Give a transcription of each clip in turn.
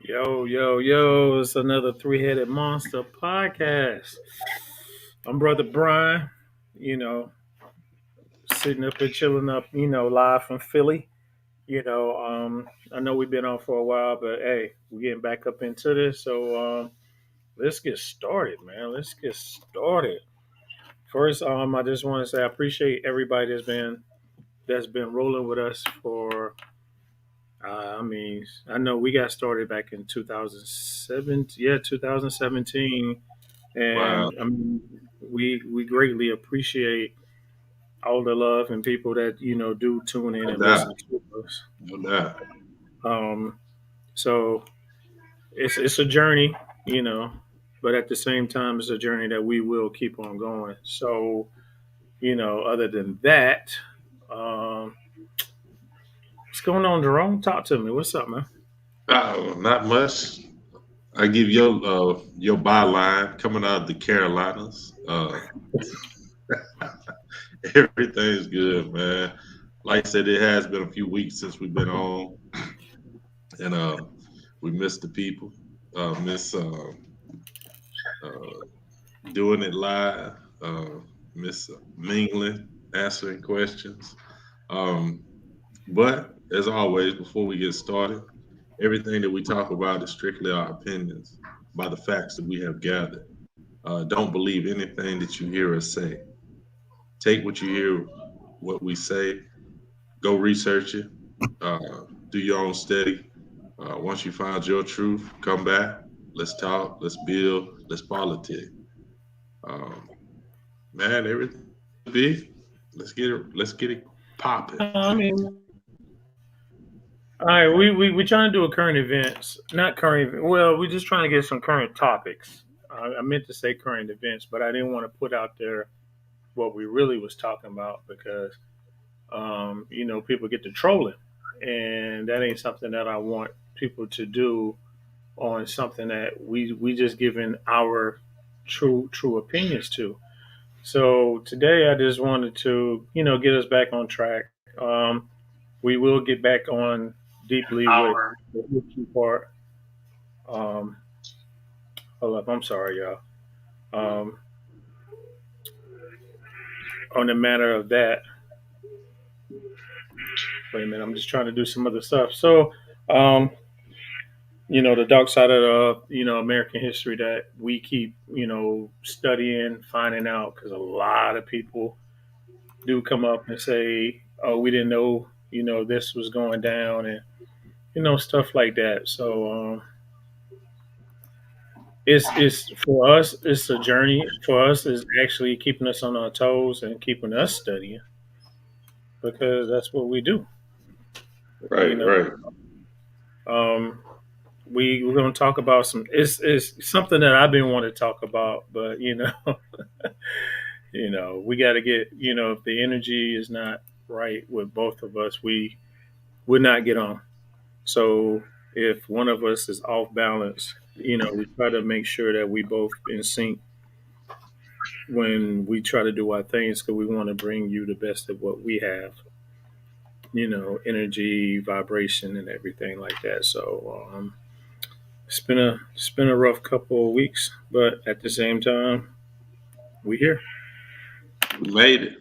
Yo, yo, yo, it's another Three-Headed Monster podcast. I'm Brother Brian, you know, sitting up and chilling up, live from Philly. I know we've been on for a while, but hey, we're getting back up into this. So let's get started, man. Let's get started. First, I just want to say I appreciate everybody that's been rolling with us for I know we got started back in 2007, yeah, 2017, Wow, and we greatly appreciate all the love and people that do tune in no and doubt, listen to us. no doubt. Um, so it's a journey, you know, but at the same time, it's a journey that we will keep on going. So other than that, um, what's going on, Jerome? Talk to me. What's up, man? Not much. I give your byline coming out of the Carolinas. Everything's good, man. Like I said, it has been a few weeks since we've been on, and we miss the people. Miss uh, doing it live. Miss mingling, answering questions. Um, but as always, before we get started, everything that we talk about is strictly our opinions by the facts that we have gathered. Don't believe anything that you hear us say. Take what you hear, what we say, go research it, uh, do your own study. Once you find your truth, come back. Let's talk, let's build, let's politic. Um, man, everything big. Let's get it popping. I mean, all right, we trying to do a current events, not current. Well, we're just trying to get some current topics. I meant to say current events, but I didn't want to put out there what we really was talking about because people get to trolling, and that ain't something that I want people to do on something that we just giving our true opinions to. So today, I just wanted to get us back on track. Um, we will get back on deeply with Our the history part. Um, Hold up, I'm sorry, y'all. Um, on the matter of that, wait a minute, I'm just trying to do some other stuff. So, um, the dark side of American history that we keep studying, finding out because a lot of people do come up and say, "Oh, we didn't know this was going down," and stuff like that. So, it's for us. It's a journey for us. Is actually keeping us on our toes and keeping us studying because that's what we do. You right, know, right. um, we're going to talk about some. It's something that I've been wanting to talk about, but we got to get if the energy is not right with both of us, we would not get on. So if one of us is off balance, we try to make sure that we both in sync when we try to do our things because we want to bring you the best of what we have, energy, vibration, and everything like that. So it's been a rough couple of weeks, but at the same time, we here. We made it.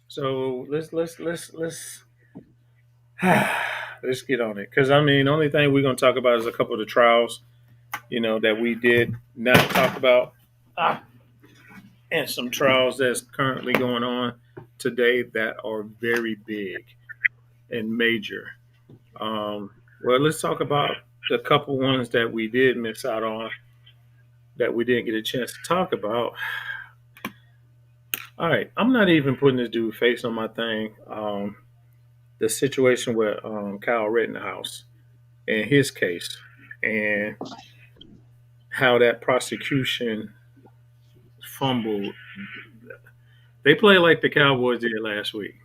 So let's let's get on it. Because the only thing we're gonna talk about is a couple of the trials, that we did not talk about, ah, and some trials that's currently going on today that are very big and major. Well, let's talk about the couple ones that we did miss out on that we didn't get a chance to talk about. All right, I'm not even putting this dude face on my thing. The situation with Kyle Rittenhouse and his case, and how that prosecution fumbled. They play like the Cowboys did last week.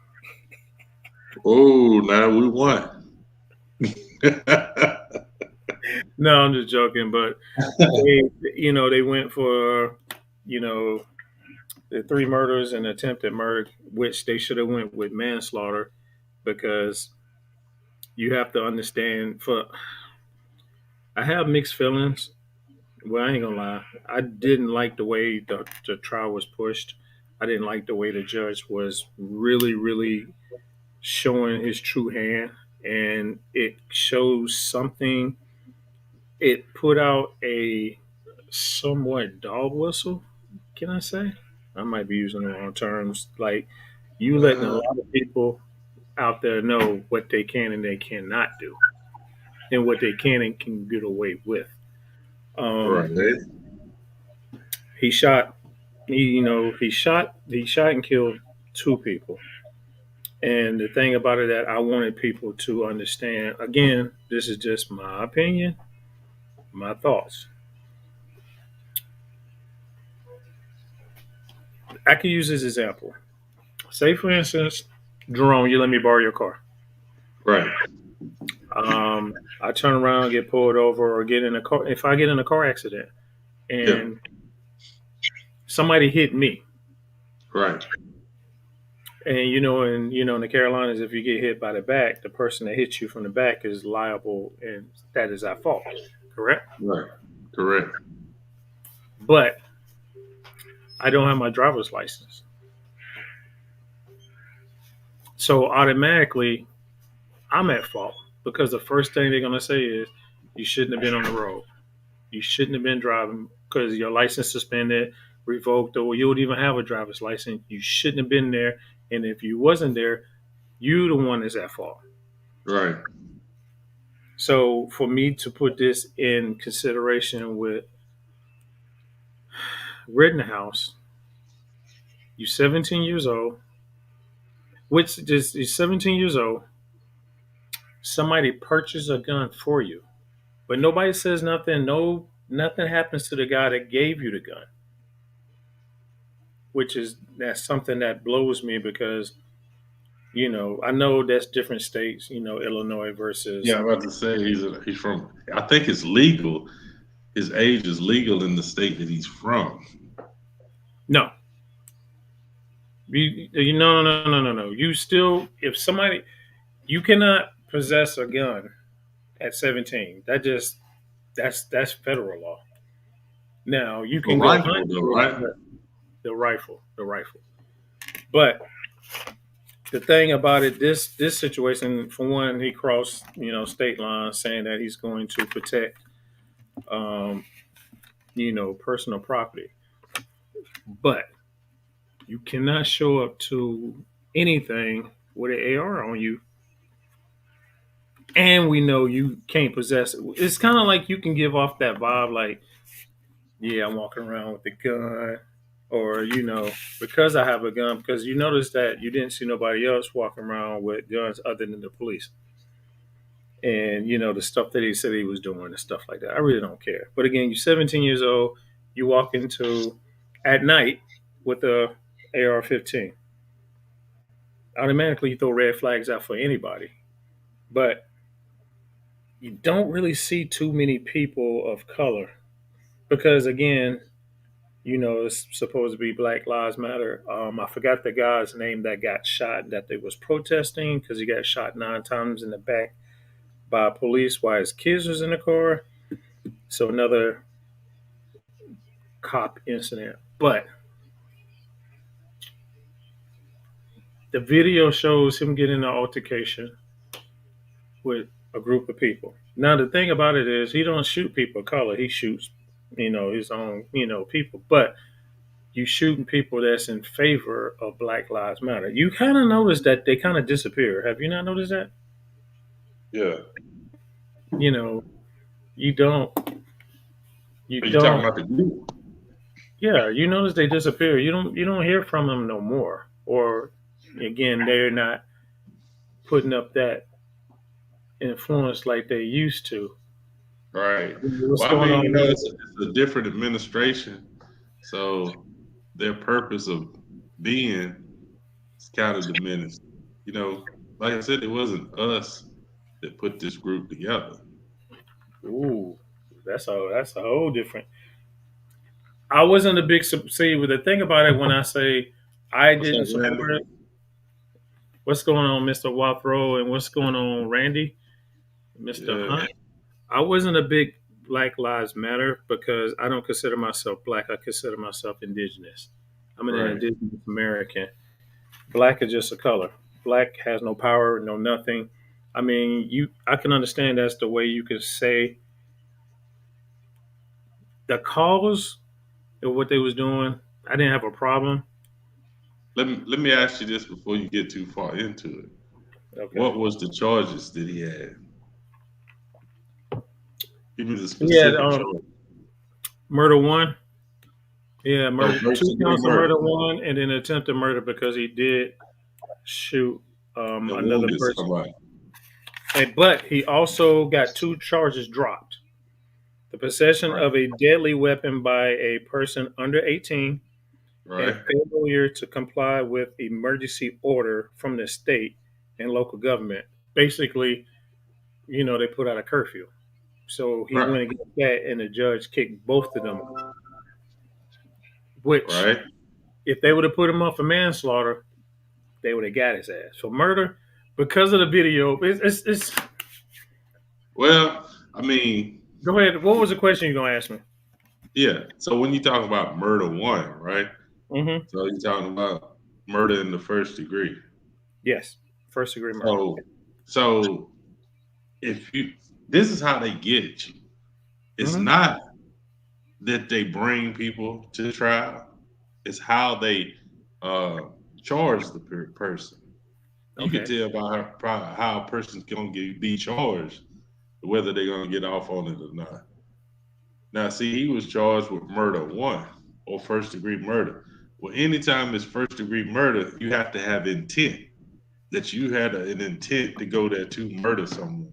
Oh, now we won. No, I'm just joking, but they went for you know the three murders and attempted murder, which they should have went with manslaughter because you have to understand for I have mixed feelings. Well, I ain't gonna lie. I didn't like the way the trial was pushed. I didn't like the way the judge was really showing his true hand, and it shows something. It put out a somewhat dog whistle. Can I say? I might be using the wrong terms. Like you letting a Uh, lot of people out there know what they can and they cannot do, and what they can and can get away with. Um, right. he shot. He shot and killed two people. And the thing about it that I wanted people to understand. Again, this is just my opinion, my thoughts. I could use this example. Say, for instance, Jerome, you let me borrow your car. Right. I turn around, get pulled over, or get in a car. If I get in a car accident Yeah. and somebody hit me, Right. and in the Carolinas, if you get hit by the back, the person that hits you from the back is liable, and that is our fault. Correct? Right. Correct. But I don't have my driver's license, so automatically I'm at fault because the first thing they're gonna say is you shouldn't have been on the road. You shouldn't have been driving because your license suspended, revoked, or you would even have a driver's license. You shouldn't have been there. And if you wasn't there, you the one that's at fault. Right. So for me to put this in consideration with Rittenhouse, you 17 years old, which just is 17 years old. Somebody purchased a gun for you, but nobody says nothing. No, nothing happens to the guy that gave you the gun, which is that's something that blows me because I know that's different states, Illinois versus Yeah, I'm about to say he's from. I think it's legal. His age is legal in the state that he's from. no. No. You still, if somebody, you cannot possess a gun at 17. That's federal law. Now you A can go rifle, hunt though, with right? the rifle. But the thing about it, this situation, for one, he crossed state lines, saying that he's going to protect um, personal property. But you cannot show up to anything with an AR on you, and we know you can't possess it. It's kind of like you can give off that vibe, like, yeah, I'm walking around with a gun, or because I have a gun. Because you notice that you didn't see nobody else walking around with guns other than the police, and the stuff that he said he was doing and stuff like that. I really don't care. But again, you're 17 years old. You walk into at night with a AR-15. Automatically, you throw red flags out for anybody. But you don't really see too many people of color because, again, it's supposed to be Black Lives Matter. I forgot the guy's name that got shot that they was protesting because he got shot 9 times in the back by police while his kids was in the car. So another cop incident. But the video shows him getting in an altercation with a group of people. Now the thing about it is he don't shoot people of color. He shoots, his own, people. But you shooting people that's in favor of Black Lives Matter. You kind of notice that they kind of disappear. Have you not noticed that? Yeah. You know, you don't. You Are you talking don't. about the group? Yeah, you notice they disappear. You don't. You don't hear from them no more. Or again, they're not putting up that influence like they used to. Right. What's Well, I going mean, on? it's a different administration, so their purpose of being is kind of diminished. Like I said, it wasn't us that put this group together. Ooh, that's a whole different. I wasn't a big see. But the thing about it, when I say I What's up, didn't support Randy? it, what's going on, Mr. Wathrow, and what's going on, Randy, Mr. Yeah. Hunt? I wasn't a big Black Lives Matter because I don't consider myself black. I consider myself indigenous. I'm an Right. indigenous American. Black is just a color. Black has no power, no nothing. I mean, I can understand that's the way you could say the cause of what they was doing. I didn't have a problem. Let me ask you this before you get too far into it. Okay. What was the charges that he had? Give me the Yeah, specific charge. murder one. Yeah, So murder, first two degree counts of murder, murder one, and then attempted murder because he did shoot and another wounded person. somebody. But he also got two charges dropped: the possession Right. of a deadly weapon by a person under 18, and Right. failure to comply with emergency order from the state and local government. Basically, they put out a curfew. So he Right. went against that, and the judge kicked both of them. Which, Right. if they would have put him up for manslaughter, they would have got his ass. For murder, because of the video, it's. Well, I mean, Go ahead. What was the question you gonna ask me? yeah. So when you talk about murder one, right? Mm-hmm. So you're talking about murder in the first degree. Yes, first degree murder. So if you, this is how they get you. It's Mm-hmm. not that they bring people to trial. It's how they uh, charge the person. You could Okay. tell by how a person's gonna be charged, whether they're gonna get off on it or not. Now, see, he was charged with murder one or first degree murder. Well, anytime it's first degree murder, you have to have intent that you had an intent to go there to murder someone.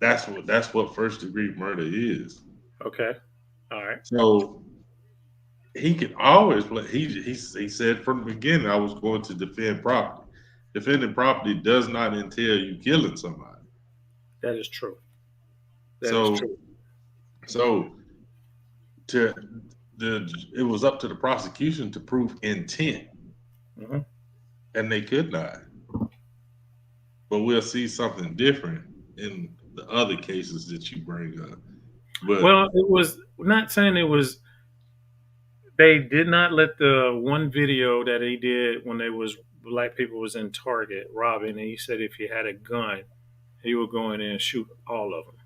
That's what first degree murder is. Okay. All right. So he could always play. He said from the beginning, I was going to defend property. Defending property does not entail you killing somebody. That is true. That is So true. so to it was up to the prosecution to prove intent, Mm-hmm. and they could not. But we'll see something different in the other cases that you bring up. But Well, it was not saying it was. They did not let the one video that he did when they was black people was in Target robbing, and he said if he had a gun, he would go in there and shoot all of them.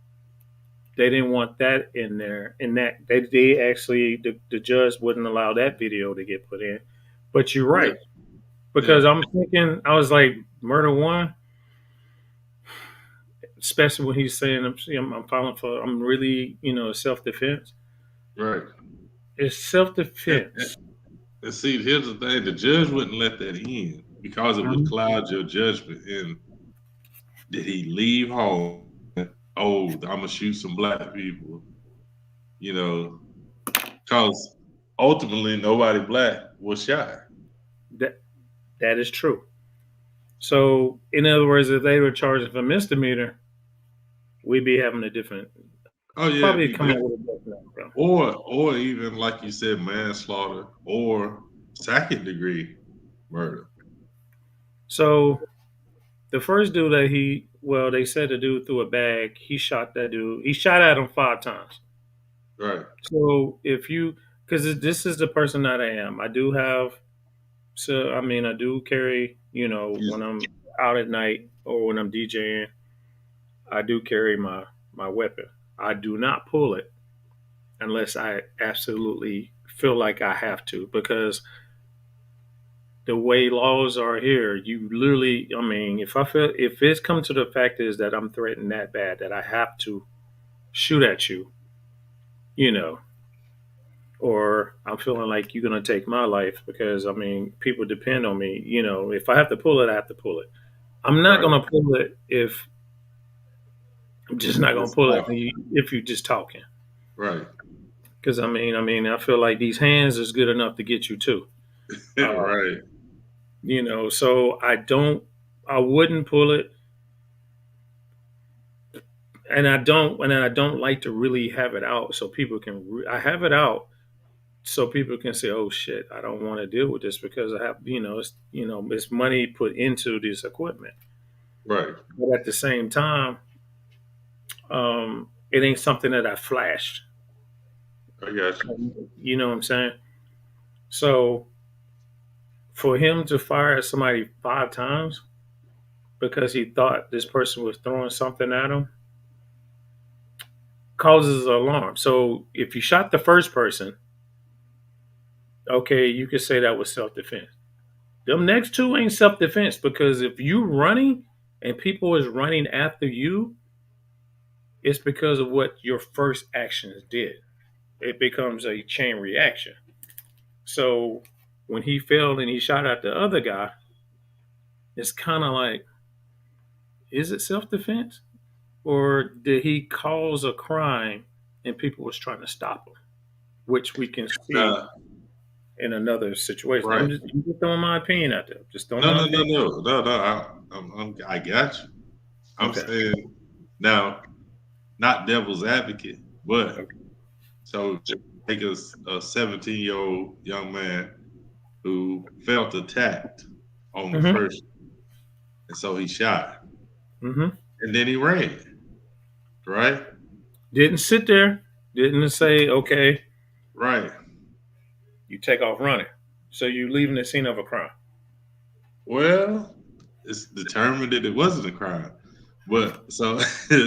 They didn't want that in there, and that they actually the judge wouldn't allow that video to get put in. But you're yeah, right, yeah, because I'm thinking I was like murder one, especially when he's saying I'm filing for I'm really self defense. right. It's self And, defense. and see, here's the thing: the judge wouldn't let that in because it would cloud your judgment. And did he leave home? Oh, I'm gonna shoot some black people. You know, because ultimately nobody black was shot. That that is true. So in other words, if they were charged for misdemeanor, we'd be having a different Oh yeah, it'd probably be come up different. with a different outcome. Or even like you said, manslaughter or second degree murder. So the first dude that they said the dude threw a bag. He shot that dude. He shot at him 5 times. Right. So if you, because this is the person that I am, I do have. So I mean, I do carry. When You- I'm out at night or when I'm DJing, I do carry my weapon. I do not pull it unless I absolutely feel like I have to, because the way laws are here, you literally, I mean, if it's come to the fact is that I'm threatened that bad that I have to shoot at you, you know, or I'm feeling like you're going to take my life because, I mean, people depend on me, if I have to pull it, I have to pull it. I'm not right. going to pull it if I'm just not going to It's pull it not. if you're just talking. Right. Because I feel like these hands is good enough to get you too. Uh, Right. so I wouldn't pull it, and I don't like to really have it out so people can. I have it out so people can say, "Oh shit, I don't want to deal with this because I have, it's money put into this equipment." Right. But at the same time, It ain't something that I flashed. I got you. You know what I'm saying? So for him to fire at somebody 5 times because he thought this person was throwing something at him causes alarm. So if you shot the first person, okay, you could say that was self defense. Them next two ain't self defense because if you running and people is running after you, it's because of what your first actions did. It becomes a chain reaction. So when he failed and he shot at the other guy, it's kind of like, is it self defense or did he cause a crime and people was trying to stop him, which we can see Nah, in another situation. right. I'm just throwing my opinion out there. Just throwing No, my no, no, opinion. no, no, no. I got you. I'm Okay. saying now, not devil's advocate, but Okay. so take a 17-year-old young man who felt attacked on the Mm-hmm. first, and so he shot, Mm-hmm. and then he ran, right? Didn't sit there. Didn't say, okay, Right. you take off running. So you leaving the scene of a crime. Well, it's determined that it wasn't a crime, but so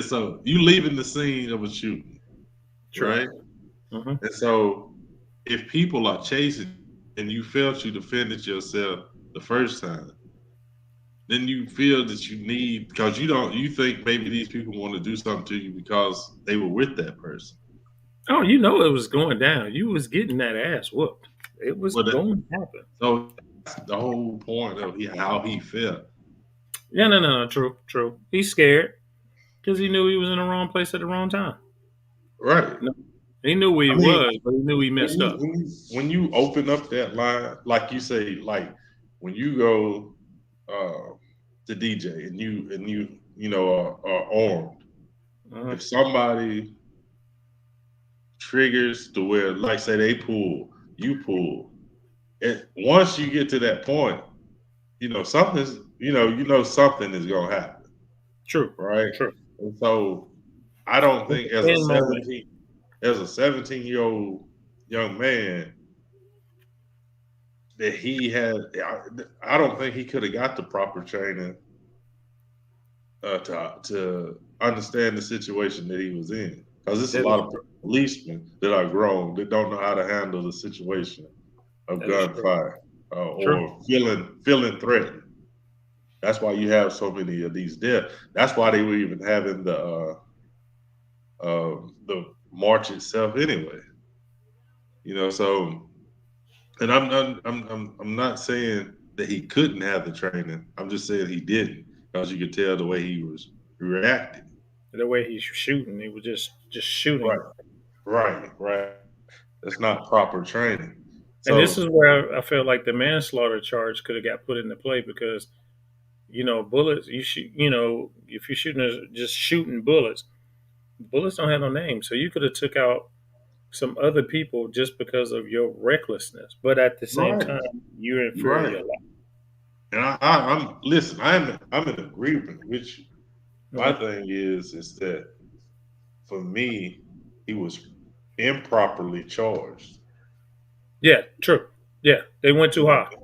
so you leaving the scene of a shooting, True. right? Mm-hmm. And so if people are chasing and you felt you defended yourself the first time, then you feel that you need because you think maybe these people want to do something to you because they were with that person. Oh, you know it was going down. You was getting that ass whooped. It was Well, going to happen. so that's the whole point of how he felt. Yeah, no. True, true. He's scared because he knew he was in the wrong place at the wrong time. Right. No, he knew where he I mean, was, but he knew he when messed you up. when you when you open up that line, like you say, like when you go to DJ and you know are armed, Uh-huh. if somebody triggers to where, like, say they pull, you pull, and once you get to that point, something's something is gonna happen, True, right? true. And so I don't It's a think thin moment. as a 17-year-old young man that he had. I don't think he could have got the proper training to understand the situation that he was in. Because there's a That lot is of true. policemen that are grown that don't know how to handle the situation of That is true. gunfire True. or feeling threatened. That's why you have so many of these deaths. That's why they were even having the march itself anyway. So and I'm not saying that he couldn't have the training. I'm just saying he didn't because you could tell the way he was reacting. The way he's shooting, he was just Right, shooting. right. That's not proper training. And this is So where I feel like the manslaughter charge could have got put into play because bullets. You shoot. If you're shooting just shooting bullets, bullets don't have no name. So you could have took out some other people just because of your recklessness. But at the same right, time, you're in fear of right. your life. And I'm listen. I'm in agreement with you. My Mhm. thing is that for me, he was improperly charged. Yeah, true. Yeah, they went too high. Right.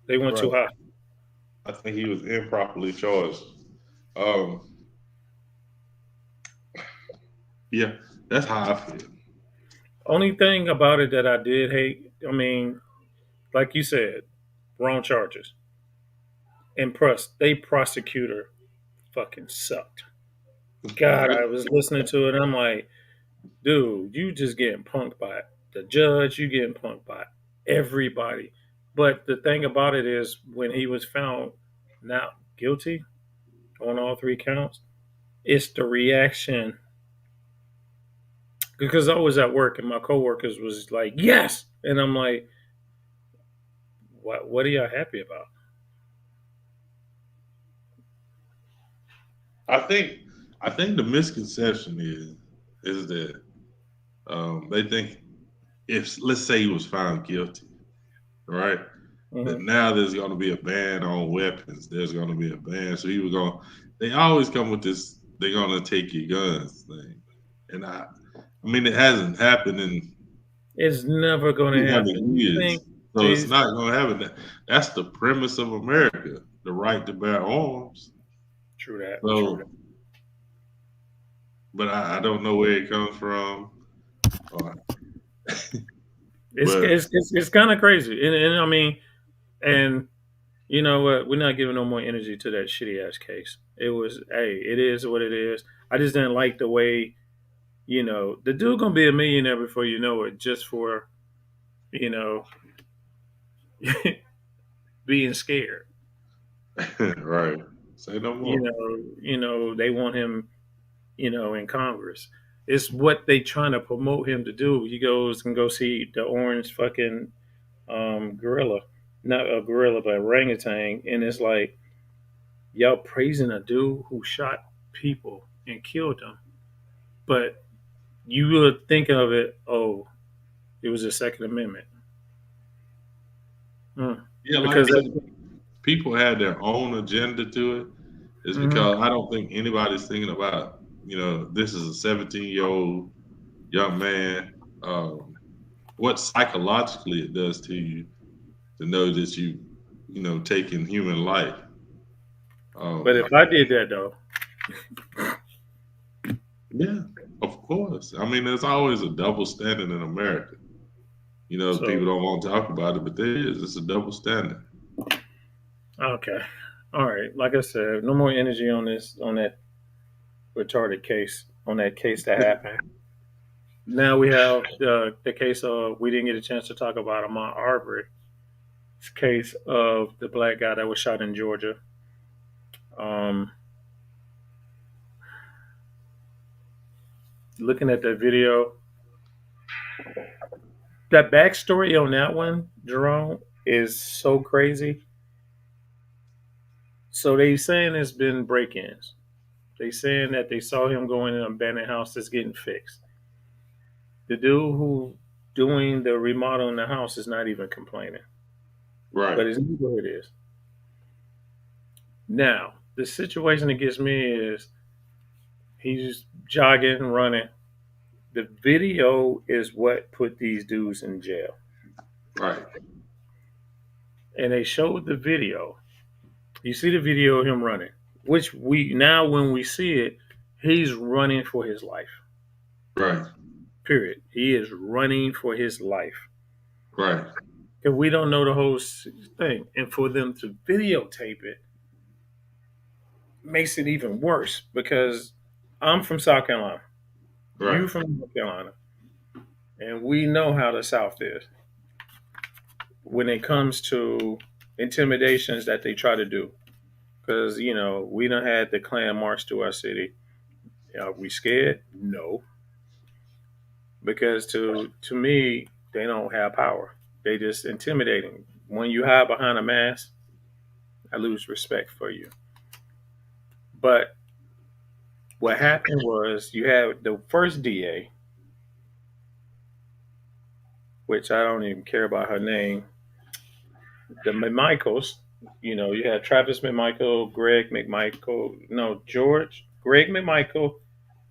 They went too Right. high. I think he was improperly charged. Um, yeah, that's how I feel. Only thing about it that I did hate, I mean, like you said, wrong charges. And plus, they prosecutor fucking sucked. God, I was listening to it. I'm like, dude, you just getting punked by the judge. You getting punked by everybody. But the thing about it is, when he was found not guilty on all 3 counts, it's the reaction. Because I was at work and my coworkers was like, "Yes," and I'm like, "What? What are y'all happy about?" I think I think the misconception is that they think if let's say he was found guilty, right? That Hmm. now there's going to be a ban on weapons. There's going to be a ban. So he was going. They always come with this. They're going to take your guns thing, And I mean, it hasn't happened in It's never going to 200 happen. You years, think so it's these? not going to happen. That's the premise of America: the right to bear arms. True that. True that. So, but I don't know where it comes from. Or, It's but it's it's, it's kind of crazy, and I mean, and you know what? We're not giving no more energy to that shitty ass case. It was, hey, it is what it is. I just didn't like the way, the dude gonna be a millionaire before you know it, just for, you know, being scared. right, say no more. They want him, in Congress. It's what they trying to promote him to do. He goes and go see the orange fucking gorilla, not a gorilla, but orangutan, and it's like y'all praising a dude who shot people and killed them, but you would think of it, oh, it was a Second Amendment. Yeah, like I Because said, people had their own agenda to it. It's mhm. because I don't think anybody's thinking about, this is a 17-year-old young man. What psychologically it does to you to know that taking human life. But Um, if I did that though, yeah, of course. I mean, there's always a double standard in America. People so don't want to talk about it, but there is. It's a double standard. okay, all right. Like I said, no more energy on that retarded case, on that case that happened. Now we have the case of, we didn't get a chance to talk about Ahmaud Arbery's case of the black guy that was shot in Georgia. Um, Looking at that video, that backstory on that one, Jerome, is so crazy. So they saying it's been break-ins. They saying that they saw him go in an abandoned house that's getting fixed. The dude who doing the remodel in the house is not even complaining, Right, but his neighborhood is. Now, the situation that gets me is he's jogging, running. The video is what put these dudes in jail. right, And they showed the video. You see the video of him running, which we now, when we see it, he's running for his life. right, Period. He is running for his life. right, Because we don't know the whole thing. And for them to videotape it makes it even worse because I'm from South Carolina. You right, from North Carolina. And we know how the South is when it comes to intimidations that they try to do. Because, we done had the Klan march to our city. Are we scared? No. Because to me, they don't have power. They just intimidating. When you hide behind a mask, I lose respect for you. But what happened was you had the first DA, which I don't even care about her name, the McMichaels. You had Travis McMichael, Greg McMichael, no, Greg McMichael,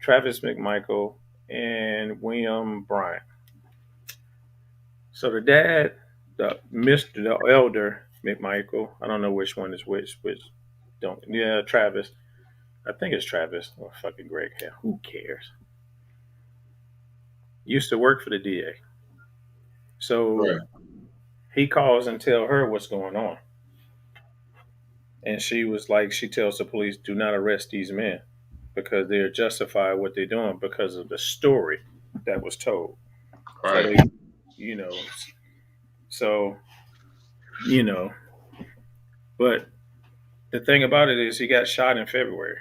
Travis McMichael, and William Bryant. So the dad, the elder McMichael, I don't know which one is which don't, yeah, Travis. I think it's Travis or fucking Greg. Hell, who cares? Used to work for the DA. So right, he calls and tell her what's going on. And she was like, she tells the police, do not arrest these men because they're justified what they're doing because of the story that was told. So right. they, you know, so, you know, but the thing about it is he got shot in February.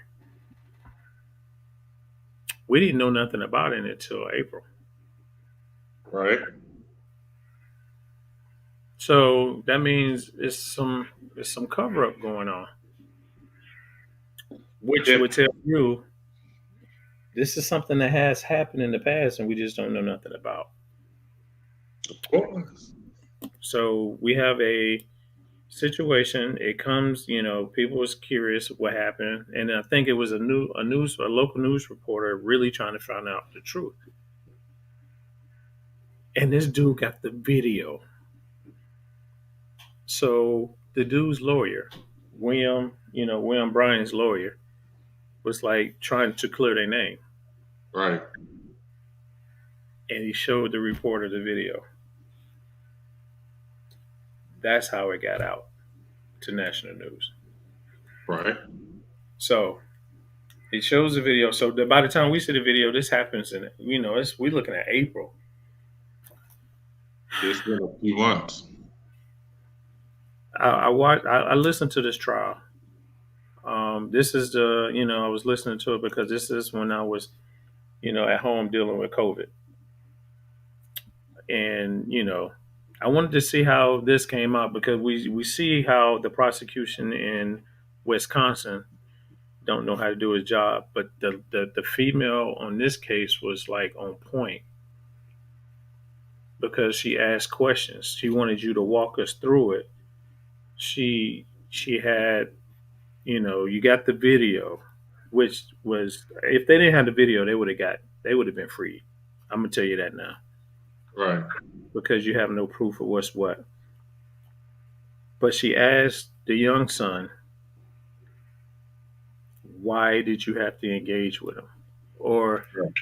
We didn't know nothing about it until April. Right. So that means it's some cover up going on, which Yeah, would tell you this is something that has happened in the past and we just don't know nothing about. of course. So we have a situation. It comes, people was curious what happened, and I think it was a local news reporter really trying to find out the truth. And this dude got the video. So the dude's lawyer, William Bryan's lawyer, was like trying to clear their name, Right. and he showed the reporter the video. That's how it got out to national news. Right. So he shows the video. So by the time we see the video, this happens in we're looking at April. It's been a few months. I listened to this trial. This is I was listening to it because this is when I was at home dealing with COVID, and I wanted to see how this came out because we see how the prosecution in Wisconsin don't know how to do his job, but the female on this case was like on point because she asked questions. She wanted you to walk us through it. She had, you got the video, which was if they didn't have the video, they would have been freed. I'm gonna tell you that now Right. because you have no proof of what's what. But she asked the young son, "Why did you have to engage with him?" Or Right.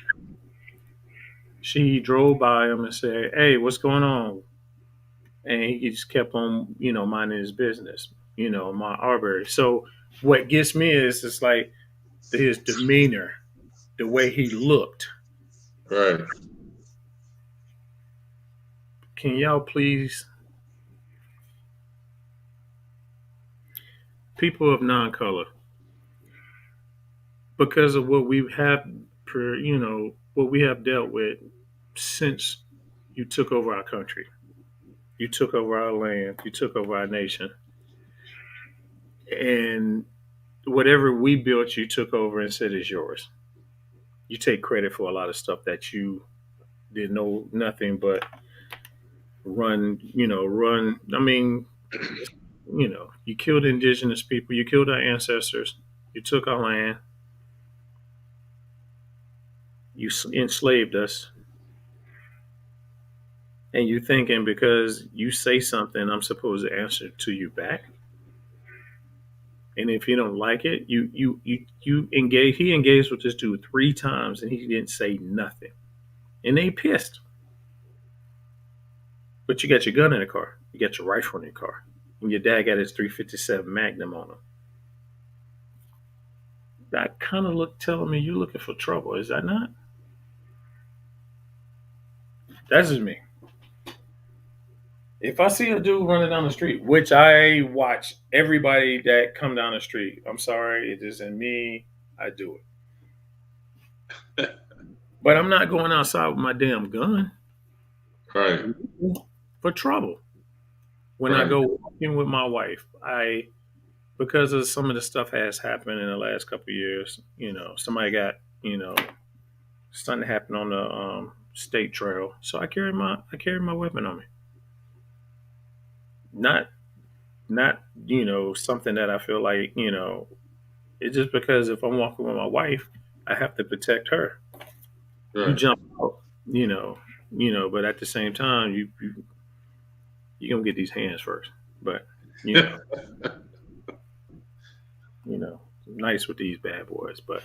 she drove by him and said, "Hey, what's going on?" And he just kept on, minding his business, my Arbery. So what gets me is it's like his demeanor, the way he looked. Right. Can y'all please, people of non-color, because of what we have, what we have dealt with since you took over our country, you took over our land, you took over our nation, and whatever we built, you took over and said is yours. You take credit for a lot of stuff that you did know nothing but run. I mean, you killed indigenous people, you killed our ancestors, you took our land, you enslaved us, and you thinking because you say something, I'm supposed to answer to you back. And if you don't like it, you engage. He engaged with this dude 3 times, and he didn't say nothing, and they pissed. But you got your gun in the car, you got your rifle in your car, and your dad got his 357 Magnum on him. That kind of look telling me you're looking for trouble. Is that not? That's just me. If I see a dude running down the street, which I watch everybody that come down the street, I'm sorry, it isn't me. I do it, but I'm not going outside with my damn gun Right. for trouble. When I Right. go walking with my wife, because of some of the stuff has happened in the last couple of years. Somebody got something happened on the state trail, so I carry my weapon on me. Not something that I feel like it's just because if I'm walking with my wife, I have to protect her. You Right. jump out, but at the same time, you gonna get these hands first. But you know, nice with these bad boys, but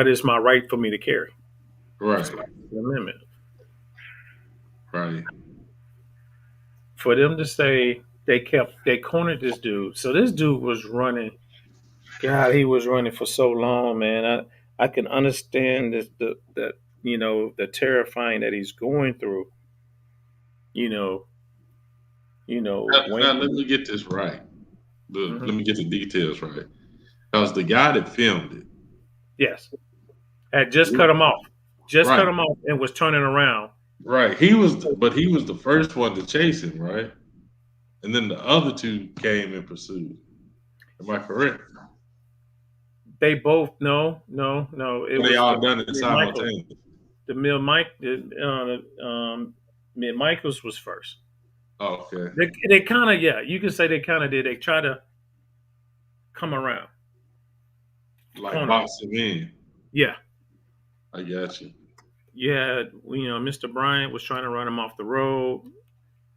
it's my right for me to carry. Right. It's like the amendment. Right. For them to say they cornered this dude. So this dude was running. God, he was running for so long, man. I can understand this, the terrifying that he's going through. You know, Now, when let me get this right. Let mhm. me get the details right. Because the guy that filmed it, Yes, had just cut him off, right, and was turning around. right. But he was the first one to chase him, right? And then the other two came in pursuit. Am I correct? They both no. It Or they was all done it Michael. simultaneously? The Mill Mike. Mid Michaels was first. Oh, okay. They kind of, yeah, you can say they kind of did. They try to come around, Like corner. boxing in. Yeah, I got you. yeah. Mr. Bryant was trying to run him off the road.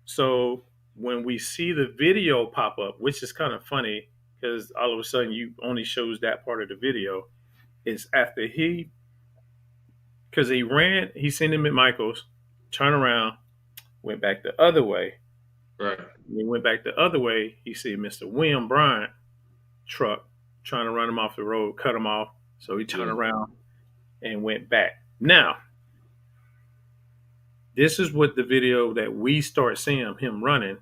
So when we see the video pop up, which is kind of funny because all of a sudden you only shows that part of the video, is after because he ran, he seen him at Michael's, turned around, went back the other way. Right. When he went back the other way, he see Mr. William Bryant truck trying to run him off the road, cut him off. So he turned Yeah. around and went back. Now, this is what the video that we start seeing him running.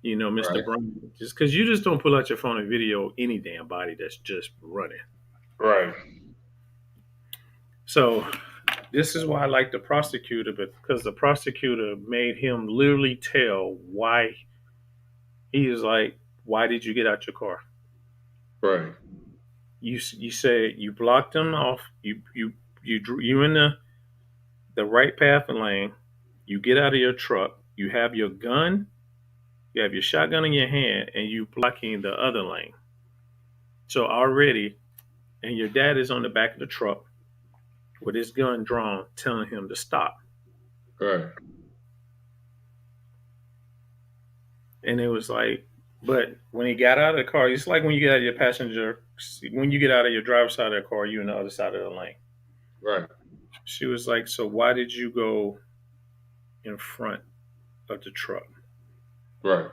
Mr. Right. Bryant, just because you just don't pull out your phone and video any damn body that's just running. Right. So this is why I like the prosecutor, because the prosecutor made him literally tell why. He is like, why did you get out your car? Right. You said you blocked him off. You in the right path and lane. You get out of your truck. You have your gun. You have your shotgun in your hand, and you blocking the other lane. So already, and your dad is on the back of the truck with his gun drawn, telling him to stop. Right. And it was like, but when he got out of the car, it's like when you get out of your passenger, when you get out of your driver's side of the car, you on the other side of the lane. Right. She was like, so why did you go in front of the truck? Right.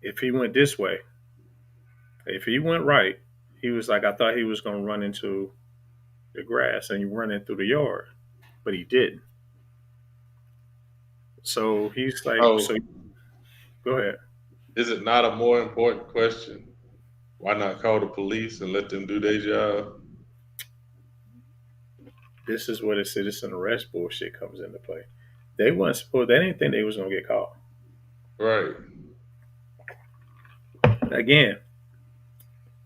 If he went this way, if he went right, he was like, I thought he was going to run into the grass and you running through the yard, but he didn't. So he's like, Oh, so go ahead. is it not a more important question? Why not call the police and let them do their job? This is where the citizen arrest bullshit comes into play. They didn't think they was going to get caught. Right. Again,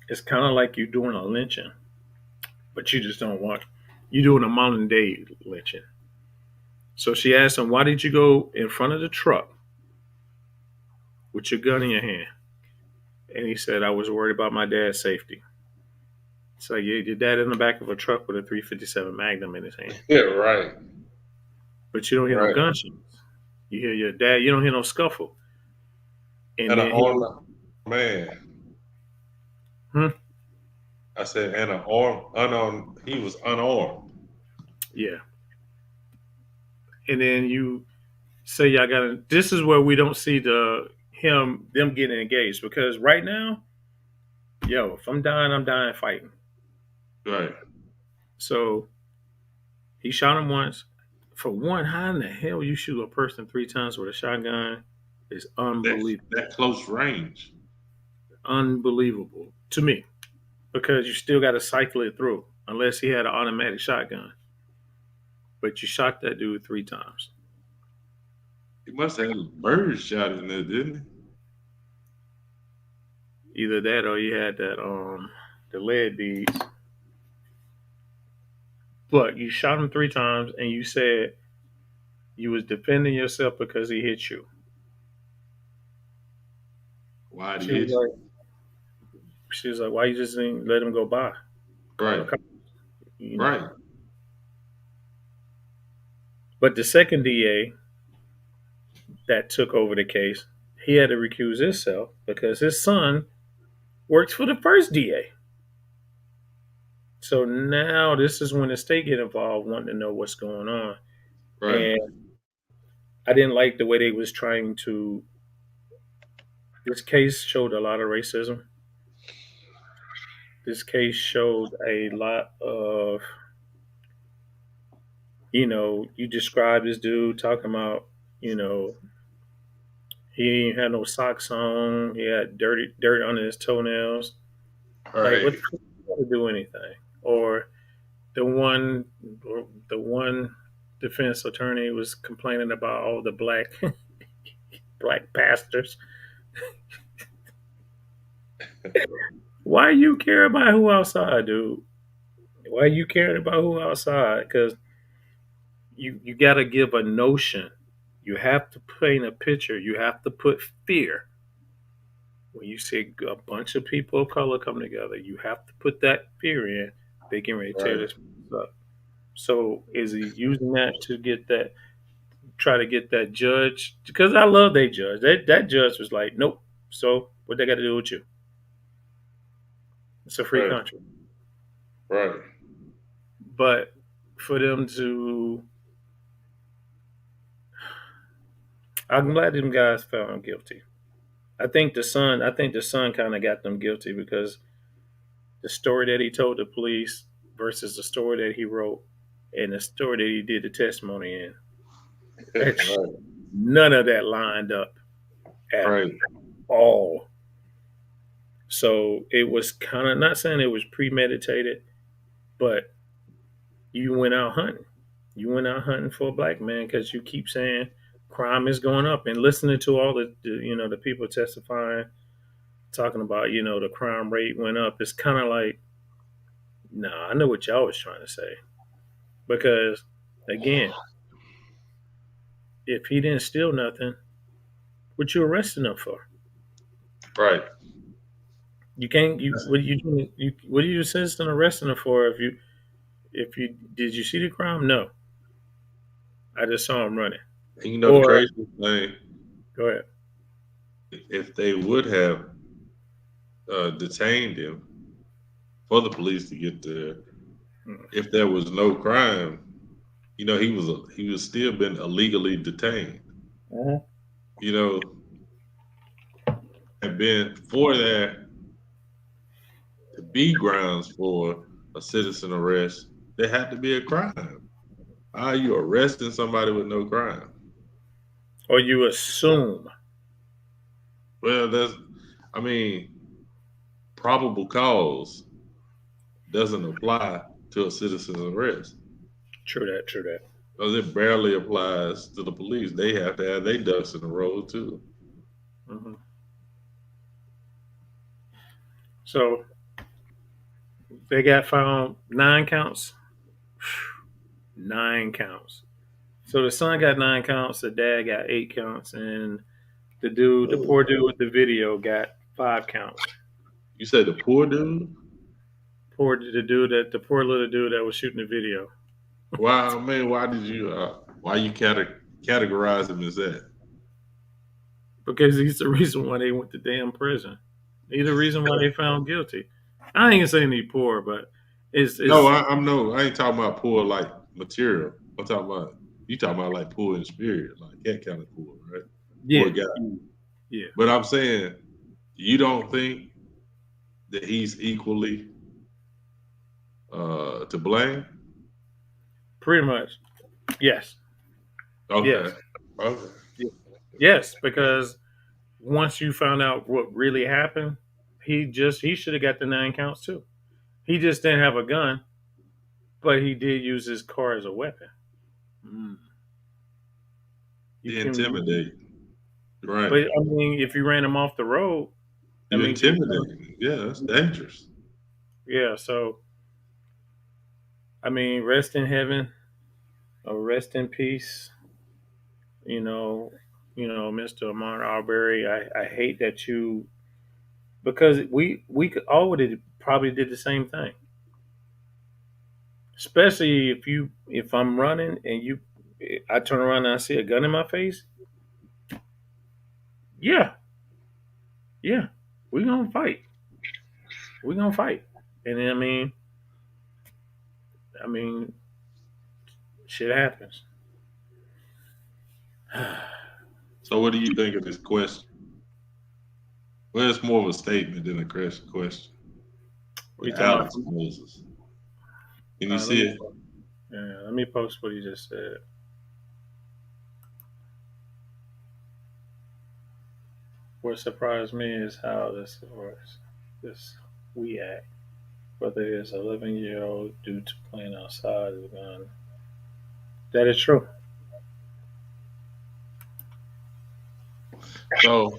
it's kind of like you doing a lynching, but you just don't want, you're doing a modern day lynching. So she asked him, why did you go in front of the truck with your gun in your hand? And he said, I was worried about my dad's safety. So your dad in the back of a truck with a 357 Magnum in his hand. Yeah. Right. But you don't hear no Right. gunshots. You hear your dad, you don't hear no scuffle. And And an then he, armed man. hmm? I said, and an armed, unarmed. He was unarmed. Yeah. And then you say y'all gotta, this is where we don't see them getting engaged, because right now, yo, if I'm dying fighting. Right. So he shot him once. For one, how in the hell you shoot a person 3 times with a shotgun is unbelievable. That close range. Unbelievable to me, because you still got to cycle it through, unless he had an automatic shotgun. But you shot that dude 3 times. He must have had a bird shot in there, didn't Either that or you had that the lead beads. But you shot him 3 times, and you said you was defending yourself because he hit you. he? Why She did was like, she was like, why you just didn't let him go by? Right. You know? Right. But the second DA that took over the case, he had to recuse himself because his son works for the first DA. So now this is when the state get involved, wanting to know what's going on. Right. And I didn't like the way they was trying to. This case showed a lot of racism. This case showed a lot of, you described this dude talking about, he ain't had no socks on. He had dirt under his toenails. Like, what Right. to do anything? Or the one, the one defense attorney was complaining about all the black pastors. Why you care about who outside, dude? Why you caring about who outside? Because you got to give a notion You have to paint a picture. You have to put fear. When you see a bunch of people of color come together, you have to put that fear in. They can ready to tear Right. this up. So is he using that to get that, try to get that judge? Because I love that judge. That judge was like, nope. So what they got to do with you? It's a free Right. country. Right. But for them to, I'm glad them guys found guilty. I think the son kind of got them guilty because the story that he told the police versus the story that he wrote and the story that he did the testimony in. That's, Right. none of that lined up at Right. all. So it was kind of, not saying it was premeditated, but you went out hunting. You went out hunting for a black man because you keep saying crime is going up, and listening to all the people testifying, talking about the crime rate went up. It's kind of like, nah, I know what y'all was trying to say because again, if he didn't steal nothing, what you arresting him for? Right. You can't. What are you assisting arresting him for? If you did you see the crime? No, I just saw him running. And you know the Or crazy thing, go ahead. if they would have detained him for the police to get there, Mm. if there was no crime, he was still been illegally detained. Mhm. You know, and been for that to be grounds for a citizen arrest, there had to be a crime. How are you arresting somebody with no crime? Or you assume. Well, I mean, probable cause doesn't apply to a citizen's arrest True that. True that. because it barely applies to the police. They have to have their ducks in a row too. Hmm. So they got found 9 counts. 9 counts. So the son got 9 counts. The dad got 8 counts, and the Oh, poor dude with the video, got 5 counts. you said the poor dude? The poor little dude that was shooting the video Why, man? Why you categorize him as that? because he's the reason why they went to damn prison. He's the reason why they found guilty. I ain't gonna say he poor, but it's No, it's I'm no. I ain't talking about poor like material. I'm talking about you talking about like poor in spirit, like that kind of poor, right? yeah, Poor guy. yeah, But I'm saying you don't think that he's equally to blame? pretty much. Yes, Okay. yes, Okay. yes. Because once you found out what really happened, he should have got the 9 counts too. He just didn't have a gun, but he did use his car as a weapon. Mm. You You can, intimidate. Right. but I mean, if you ran him off the road, I You mean, intimidate. Yeah, that's dangerous. yeah. So I mean, rest in heaven or rest in peace. You know, Mr. Ahmaud Arbery. I hate that you, because we could all would have probably did the same thing. Especially if I'm running and I turn around and I see a gun in my face. Yeah, yeah, we gonna fight. We gonna fight. And then, I mean, shit happens. So what do you think of this question? Well, it's more of a statement than a question. We talking about? Alex Moses. Can you Let see me, it? yeah, let me post what he just said. What surprised me is how this we act. Whether it's a 11-year-old due to playing outside with a gun. That is true. So,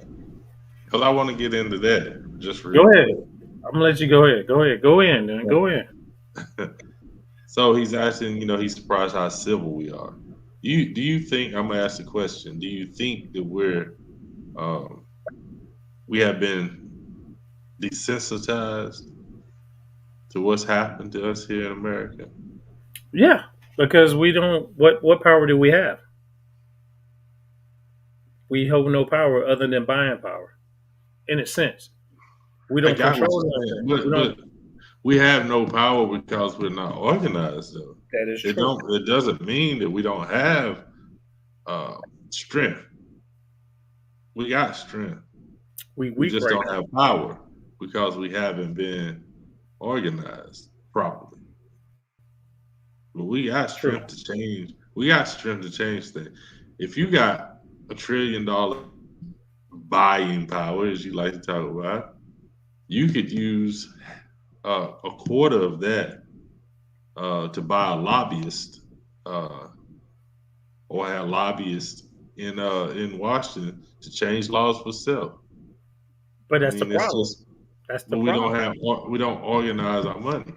because I want to get into that just real Go ahead. quick. I'm gonna let you go ahead. Go ahead. Go in, Go in. So he's asking, he's surprised how civil we are. do you think I'm gonna ask the question? Do you think that um, we have been desensitized to what's happened to us here in America? Yeah, because we don't. What power do we have? We hold no power other than buying power. In a sense, we I don't got what control you're saying, nothing. We don't. but we have no power because we're not organized. Though That is true. it doesn't mean that we don't have uh, strength. We got strength. We We weak just right don't now. have power because we haven't been organized properly. But we got It's true. strength to change. We got strength to change things. If you got $1 trillion buying power, as you like to talk about, you could use a quarter of that to buy a lobbyist uh, or have lobbyists in Washington to change laws for self. But I that's the mean, it's problem. just, That's the but we don't problem. have we don't organize our money.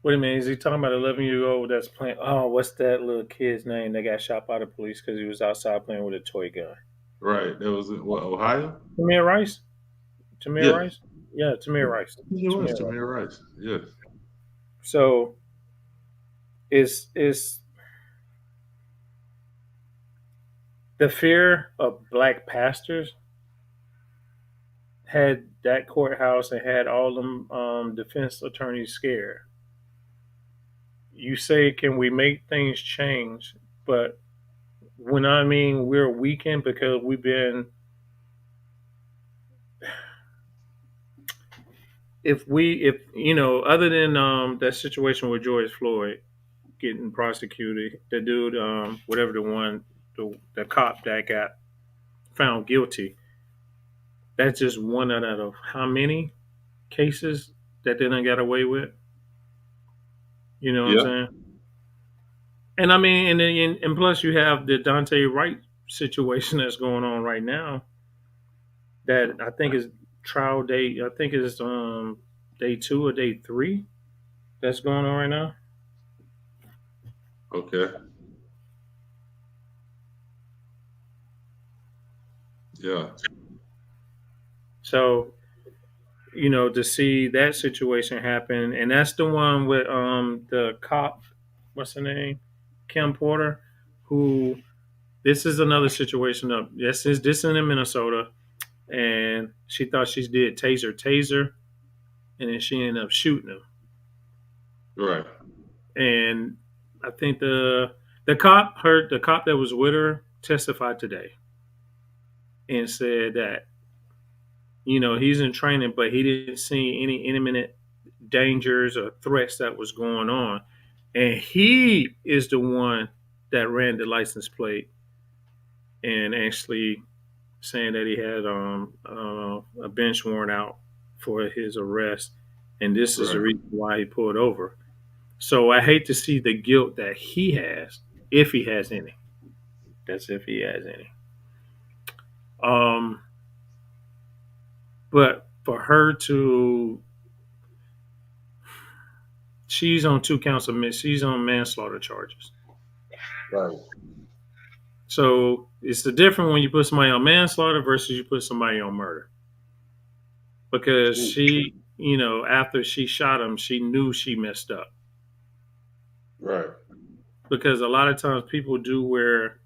What do you mean? Is he talking about 11-year-old that's playing? Oh, what's that little kid's name that got shot by the police because he was outside playing with a toy gun? Right? That was in what, Ohio? Tamir Rice. Tamir Yeah, Rice. Yeah, Tamir Rice. it was Tamir Rice. Tamir Rice. Yes. So is the fear of black pastors had that courthouse and had all them defense attorneys scared. You say, can we make things change? But when I mean we're weakened because we've been, if other than that situation with George Floyd getting prosecuted, the dude, whatever the one, the cop that got found guilty, that's just one out of how many cases that they done got away with. You know what I'm Yeah. saying? And I mean, and plus you have the Dante Wright situation that's going on right now. That I think is trial date. I think it's day 2 or day 3 that's going on right now. Okay. Yeah. So to see that situation happen, and that's the one with the cop. What's her name? Kim Porter, who this is another situation of this is in Minnesota, and she thought she did taser, and then she ended up shooting him. Right. And I think the cop that was with her testified today and said that he's in training, but he didn't see any imminent dangers or threats that was going on, and he is the one that ran the license plate and actually saying that he had a bench warrant out for his arrest, and this is the Right. reason why he pulled over. So I hate to see the guilt that he has, if he has any. That's if he has any. Um, but for her to, she's on 2 counts of she's on manslaughter charges. Right. So it's the different when you put somebody on manslaughter versus you put somebody on murder. Because she, after she shot him, she knew she messed up. Right. Because a lot of times people do where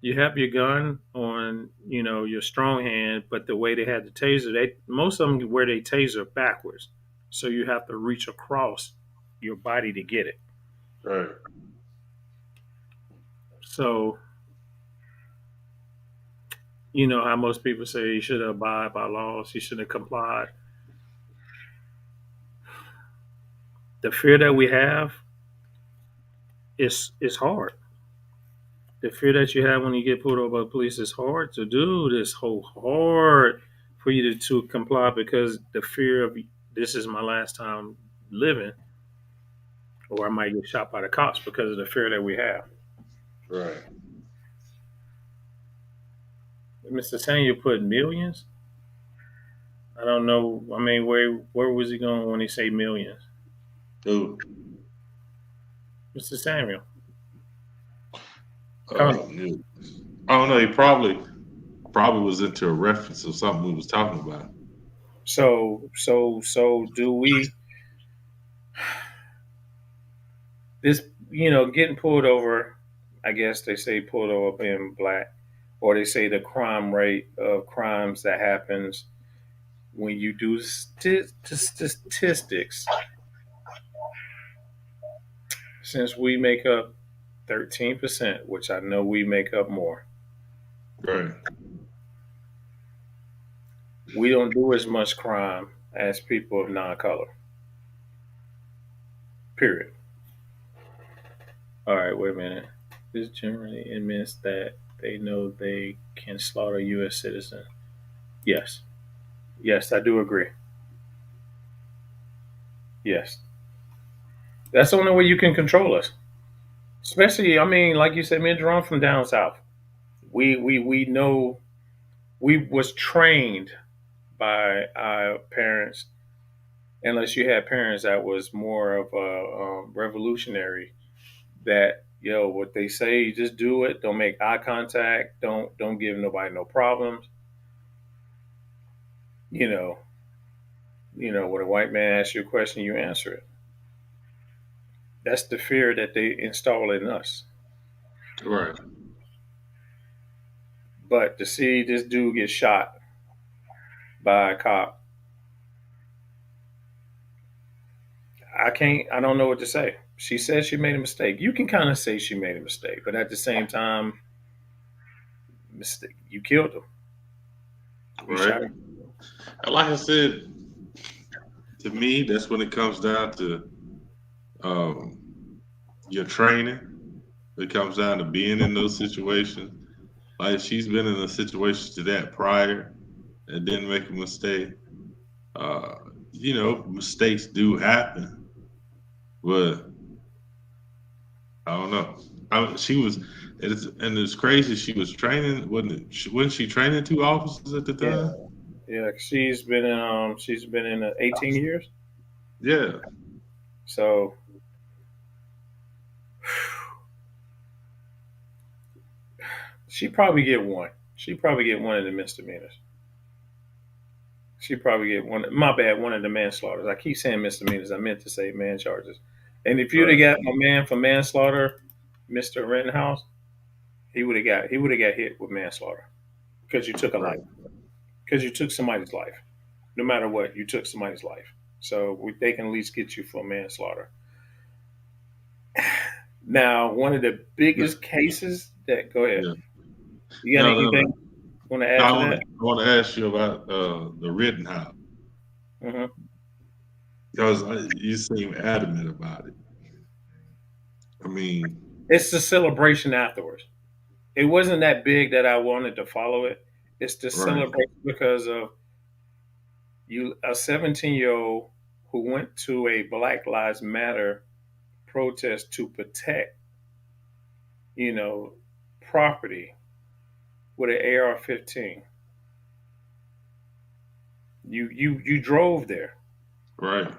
you have your gun on, your strong hand, but the way they had the taser, most of them wear their taser backwards, so you have to reach across your body to get it. Right. So you know how most people say you should abide by laws, you should have complied. The fear that we have is hard. The fear that you have when you get pulled over by the police is hard to do. This whole hard for you to comply because the fear of this is my last time living, or I might get shot by the cops because of the fear that we have. Right. Mr. Samuel put millions. I don't know. I mean, where was he going when he say millions? Ooh. Mr. Samuel. Uh, I don't know. He probably was into a reference of something we was talking about. So do we this getting pulled over? I guess they say pulled over being black, or they say the crime rate of crimes that happens when you do statistics. Since we make up 13%, which I know we make up more, Right. we don't do as much crime as people of non-color. Period. All right, wait a minute. This generally admits that they know they can slaughter U.S. citizens. Yes. Yes, I do agree. Yes. That's the only way you can control us. Especially, I mean, like you said, me and Jerome from down south. We know we was trained by our parents, unless you had parents that was more of a revolutionary. That what they say, just do it. Don't make eye contact. Don't give nobody no problems. You know, when a white man asks you a question, you answer it. That's the fear that they install in us. Right. But to see this dude get shot by a cop, I don't know what to say. She says she made a mistake. You can kind of say she made a mistake, but at the same time, mistake. You killed him. You Right. shot him. And like I said, to me, that's when it comes down to um, your training. It comes down to being in those situations. Like she's been in a situation to that prior and didn't make a mistake. Uh, mistakes do happen, but I don't know. She was, it's crazy. She was training. Wasn't she training two officers at the Yeah, time? yeah. She's been in 18 years. Yeah. So she probably get one. She probably get one of the misdemeanors. She probably get one. My bad, one of the manslaughters. I keep saying misdemeanors. I meant to say man charges. And if you'd have Right. got my man for manslaughter, Mister Rittenhouse, he would have got hit with manslaughter because you took a Right. life. Because you took somebody's life. No matter what, you took somebody's life. So they can at least get you for manslaughter. Now, one of the No, biggest cases that go ahead. yeah. You got No, no, anything no. you want to No, add to that? I want to ask you about the Rittenhouse Hmm. because you seem adamant about it. I mean, It's the celebration afterwards. It wasn't that big that I wanted to follow it. It's the right, celebration because of you, a 17-year-old who went to a Black Lives Matter protest to protect, you know, property with an AR-15. You drove there. right.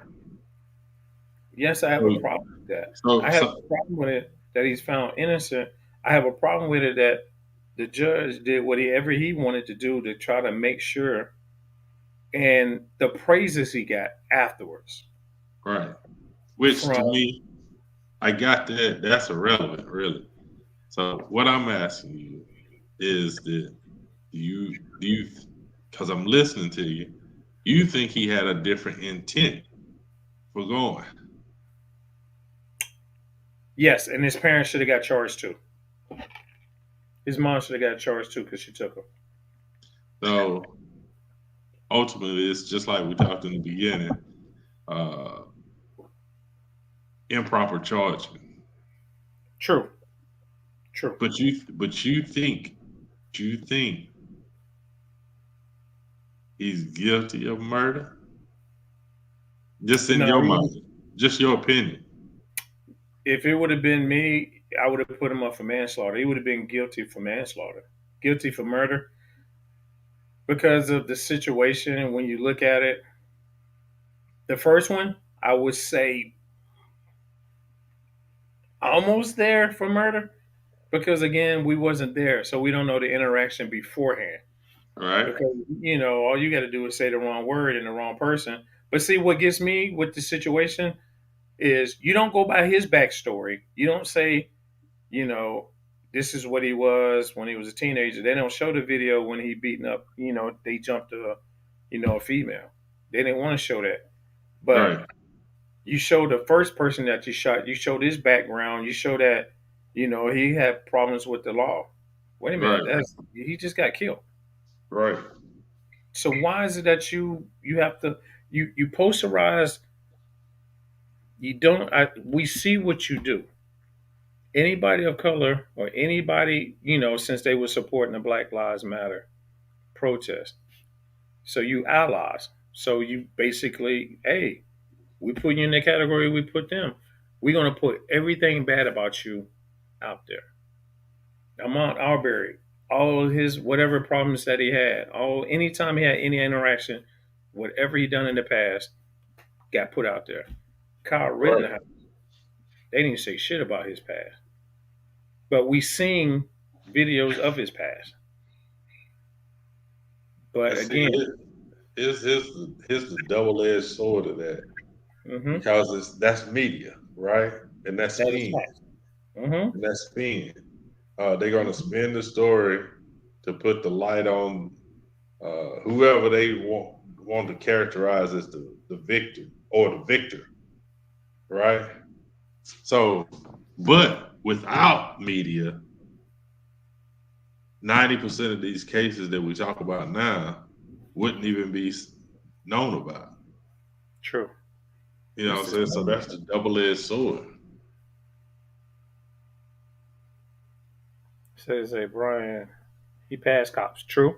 Yes, I have a So, problem with that. so, I have so a problem with it that he's found innocent. I have a problem with it that the judge did whatever he wanted to do to try to make sure, and the praises he got afterwards right. Which to from me, I got that. That's irrelevant, really. So what I'm asking you is that do you because I'm listening to you, you think he had a different intent for going? yes, and his parents should have got charged too. His mom should have got charged too because she took him. So ultimately, it's just like we talked in the beginning, uh, improper charging. True, true. But you think he's guilty of murder? Just in No, your mind, just your opinion. if it would have been me, I would have put him up for manslaughter. He would have been guilty for manslaughter, guilty for murder because of the situation. And when you look at it, the first one, I would say almost there for murder because again, we wasn't there, so we don't know the interaction beforehand. Right. Because all you got to do is say the wrong word and the wrong person. But see, what gets me with the situation is you don't go by his backstory. You don't say, you know, this is what he was when he was a teenager. They don't show the video when he beating up. They jumped a female. They didn't want to show that, but Right. you show the first person that you shot. You showed his background. You show that he had problems with the law. Wait a minute, Right. he just got killed. Right. So why is it that you have to you posterize? You don't. We see what you do. Anybody of color or anybody since they were supporting the Black Lives Matter protest. So you allies. So you basically, hey, we put you in the category we put them. We're gonna put everything bad about you out there. Ahmaud Arbery, all his whatever problems that he had, all anytime he had any interaction, whatever he done in the past, got put out there. Kyle Right. Rittenhouse, they didn't say shit about his past, but we seen videos of his past. And But see, again, here's the double-edged sword of that, hmm because that's media, right? And that's that is spin. fact. Hmm And that's spin. They're gonna spin the story to put the light on whoever they want to characterize as the victor or the victor, right? So, but without media, 90% of these cases that we talk about now wouldn't even be known about. True. You know what This I'm is saying? So that's the double-edged sword. says a Brian. He passed cops. True.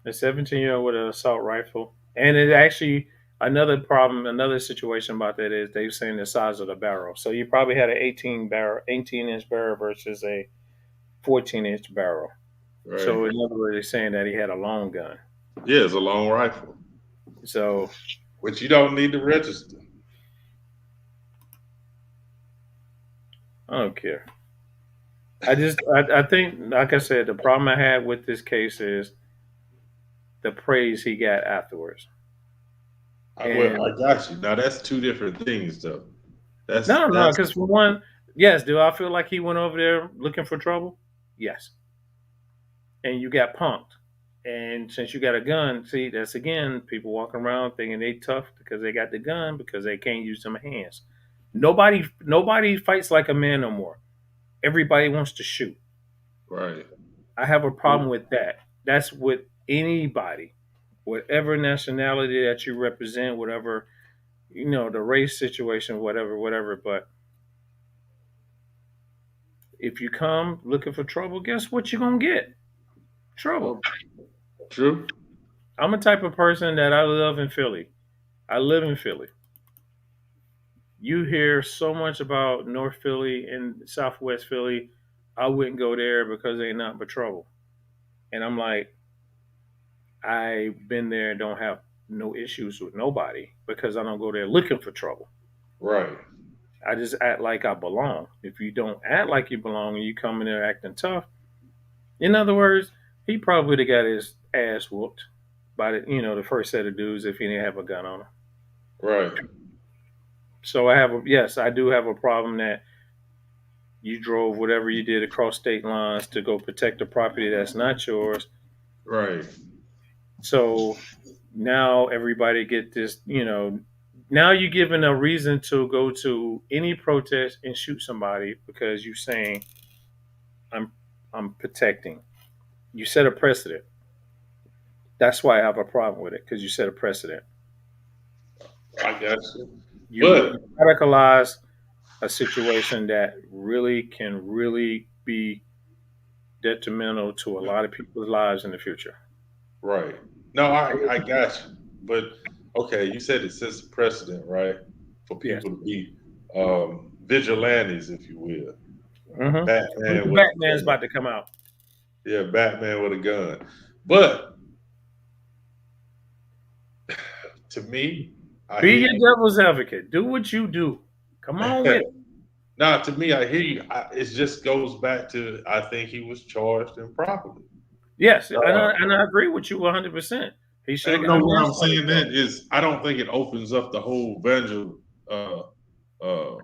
A 17-year-old with an assault rifle, and it actually another problem, another situation about that is they've seen the size of the barrel. So you probably had an 18-inch barrel versus a 14-inch barrel. Right. So in other words, they're saying that he had a long gun. Yeah, it's a long rifle, So which you don't need to register. I don't care. I think, like I said, the problem I had with this case is the praise he got afterwards. Well, And I got you. Now that's two different things, though. no, That's because for one, yes, do I feel like he went over there looking for trouble? Yes. And you got punked. And since you got a gun, see, that's again people walking around thinking they tough because they got the gun because they can't use them hands. Nobody fights like a man no more. Everybody wants to shoot. right. I have a problem with that. That's with anybody, whatever nationality that you represent, whatever the race situation, whatever. But if you come looking for trouble, guess what you're gonna get? Trouble. Well, true. I'm a type of person that I live in Philly. I live in Philly. You hear so much about North Philly and Southwest Philly. I wouldn't go there because they not but trouble. And I'm like, I've been there and don't have no issues with nobody because I don't go there looking for trouble. Right. I just act like I belong. If you don't act like you belong and you come in there acting tough, in other words, he probably would have got his ass whooped by the first set of dudes if he didn't have a gun on him. Right. So yes, I do have a problem that you drove whatever you did across state lines to go protect a property that's not yours. Right. So now everybody get this, now you're given a reason to go to any protest and shoot somebody because you're saying I'm I'm protecting. You set a precedent. That's why I have a problem with it because you set a precedent. I got you. You But radicalize a situation that really can really be detrimental to a lot of people's lives in the future. right. No, I got you. But okay, you said it sets a precedent, right? For Yes. people to be vigilantes, if you will. The Batman with a Batman's gun. about to come out. Yeah, Batman with a gun. But to me, I Be hear your you. devil's advocate. Do what you do. Come on with it. Now, to me, I hear you. It just goes back to I think he was charged improperly. Yes, and Uh, I agree with you 100%. He should have and no, gotten what I'm manslaughter saying that charge. is, I don't think it opens up the whole evangel. Uh, uh,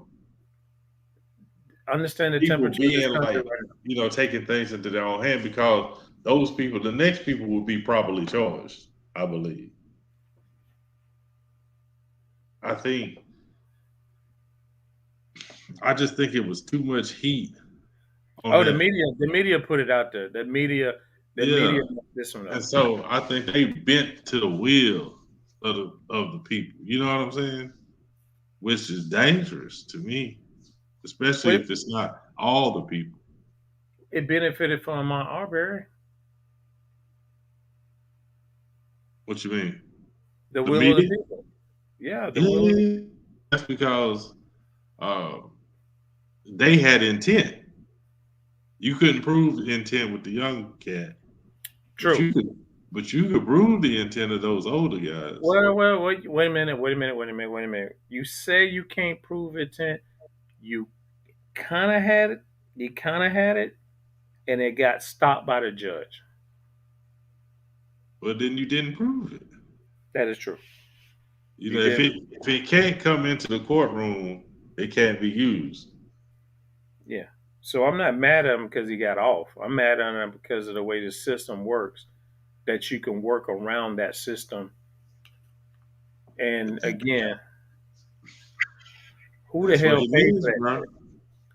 Understand the People temperature of this being country like, right now. taking things into their own hand, because those people, the next people, will be properly charged. I believe. I think. I just think it was too much heat on Oh, that. the media put it out there. The Yeah, media messed this one and up. so I think they bent to the will of the people. You know what I'm saying? Which is dangerous to me, especially Well, if it's not all the people. it benefited from Arbery, What you mean? the The will of the media? people. Yeah, the will of the Yeah, that's because uh, they had intent. You couldn't prove the intent with the young cat, but true. you could prove the intent of those older guys. Wait a minute, wait a minute. You say you can't prove intent. You kind of had it. You kind of had it, and it got stopped by the judge. But then you didn't prove it. That is true. You know, You if didn't. it can't come into the courtroom, it can't be used. Yeah. So I'm not mad at him because he got off. I'm mad at him because of the way the system works. That you can work around that system. And again, who the That's what hell it paid for is, that bro. shit?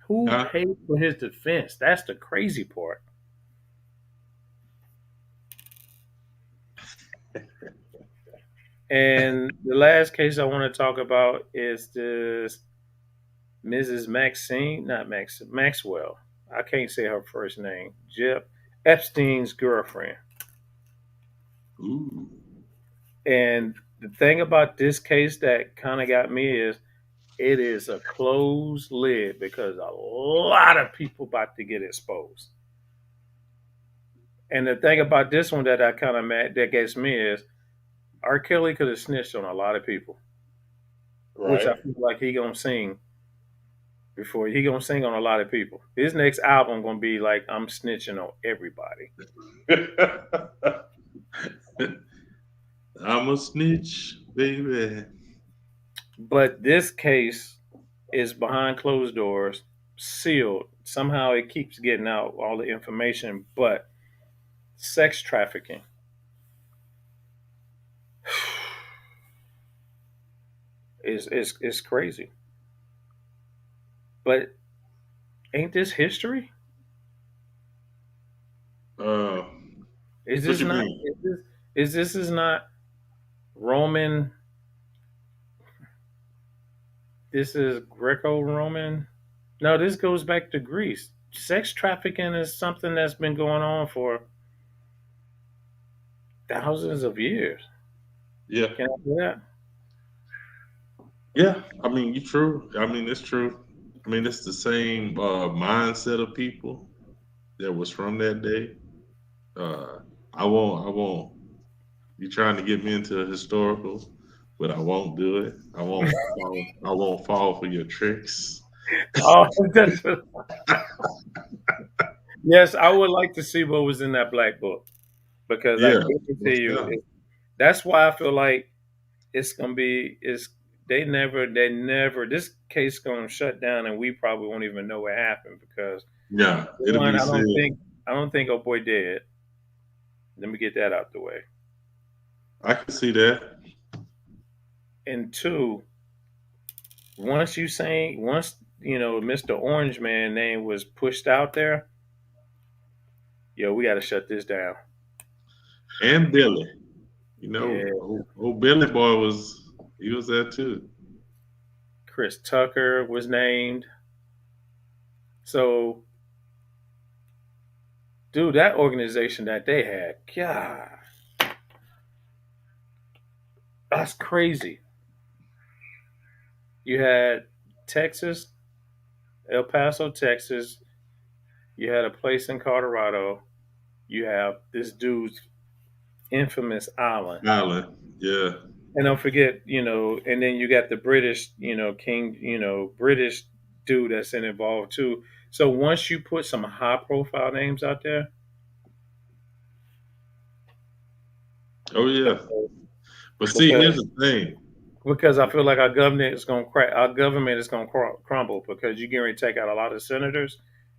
Who Huh? paid for his defense? That's the crazy part. And the last case I want to talk about is this Mrs. Maxine, not Max, Maxwell. I can't say her first name. Jeff Epstein's girlfriend. Ooh. And the thing about this case that kind of got me is it is a closed lid because a lot of people about to get exposed. And the thing about this one that I kind of mad that gets me is R. Kelly could have snitched on a lot of people, which I Right. feel like he gonna sing before he gonna sing on a lot of people. His next album gonna be like I'm snitching on everybody. I'm a snitch, baby. But this case is behind closed doors, sealed. Somehow it keeps getting out all the information, but sex trafficking. Is crazy. But ain't this history? Uh, Is what this you not mean? is this is not Roman, this is Greco-Roman? No, this goes back to Greece. Sex trafficking is something that's been going on for thousands of years. Yeah, Can I do that? yeah. I mean, you true. I mean, it's true. I mean, it's the same mindset of people that was from that day. Uh, I won't. I won't. You trying to get me into a historical, but I won't do it. I won't. I won't fall for your tricks. Oh, that's, yes, I would like to see what was in that black book because I Yeah, guarantee most you definitely. that's why I feel like it's gonna be it's they never this case gonna shut down and we probably won't even know what happened because Yeah, it'll one, be said. I don't think oh boy dead. Let me get that out the way. I can see that. And two, once you know Mr. Orange Man name was pushed out there, yo, we gotta shut this down. And Billy. Yeah. Old Billy Boy he was there too. Chris Tucker was named. So dude, that organization that they had, God, that's crazy. You had Texas, El Paso, Texas. You had a place in Colorado. You have this dude's infamous island. Island. Yeah. And don't forget, you know, and then you got the British, you know, King, you know, British. dude that's involved too. So once you put some high profile names out there, Oh yeah. But see, here's because the thing. I feel like our government is going to crumble because you're getting ready to take out a lot of senators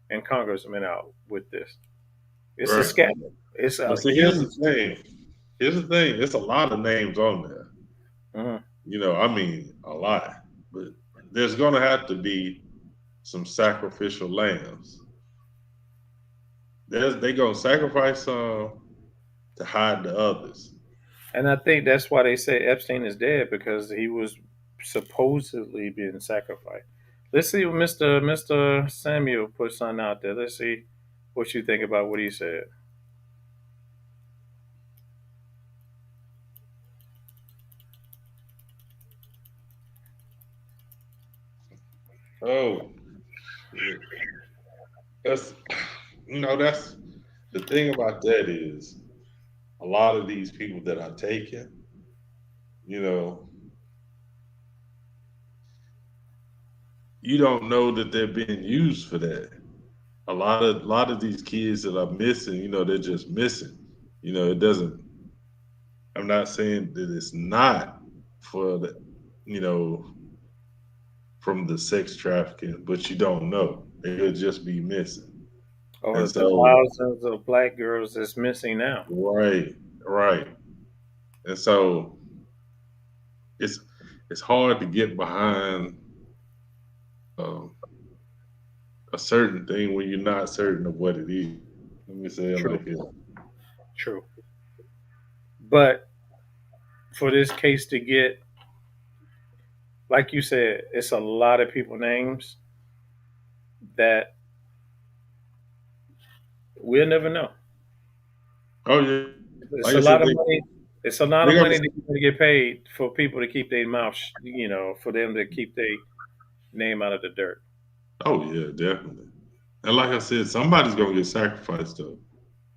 and congressmen out with this. It's a Right. scandal. It's But a see, here's huge. the thing. Here's the thing. There's a lot of names on there. Mhm. I mean, a lot. But there's going to have to be some sacrificial lambs. They going to sacrifice some to hide the others. And I think that's why they say Epstein is dead because he was supposedly being sacrificed. Let's see what Mister Samuel put something out there. Let's see what you think about what he said. Oh, shit. That's that's the thing about that is a lot of these people that are taken, you know, you don't know that they're being used for that. A lot of these kids that are missing, they're just missing. It doesn't. I'm not saying that it's not for the, you know, from the sex trafficking, but you don't know. They could just be missing. Or And the so, thousands of black girls that's missing now. right, right. And so it's it's hard to get behind um, a certain thing when you're not certain of what it is. Let me say it True, like this. true. But for this case to get, like you said, it's a lot of people names that we'll never know. Oh yeah, It's like a I said, lot of money. It's a lot they of gonna money to get paid for people to keep their mouth, for them to keep their name out of the dirt. oh yeah, definitely. And like I said, somebody's gonna get sacrificed though.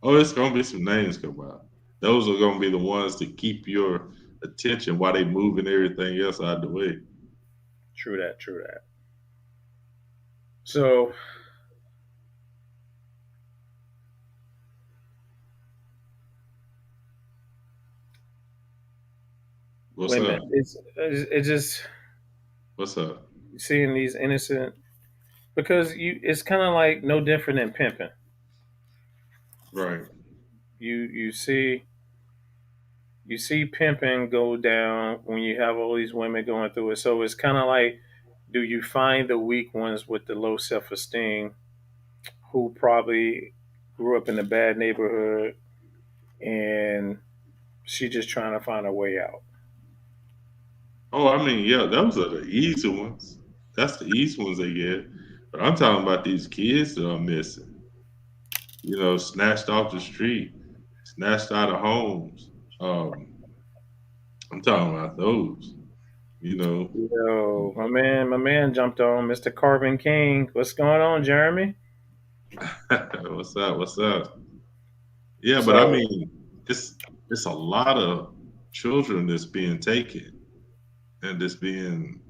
Oh, it's gonna be some names come out. Those are gonna be the ones to keep your attention while they moving everything else out the way. True that. True that. So What's wait a up? minute. It's just What's up? seeing these innocent because it's kind of like no different than pimping. Right. You see pimping go down when you have all these women going through it. So it's kind of like, do you find the weak ones with the low self esteem who probably grew up in a bad neighborhood and she just trying to find a way out? Oh, I mean, yeah, those are the easy ones. That's the easy ones they get. But I'm talking about these kids that are missing. Snatched off the street, snatched out of homes. Um, I'm talking about those. You know, Yo, my man jumped on Mr. Carvin King. What's going on, Jeremy? what's up? What's up? Yeah, but I So, mean, it's a lot of children that's being taken and that's being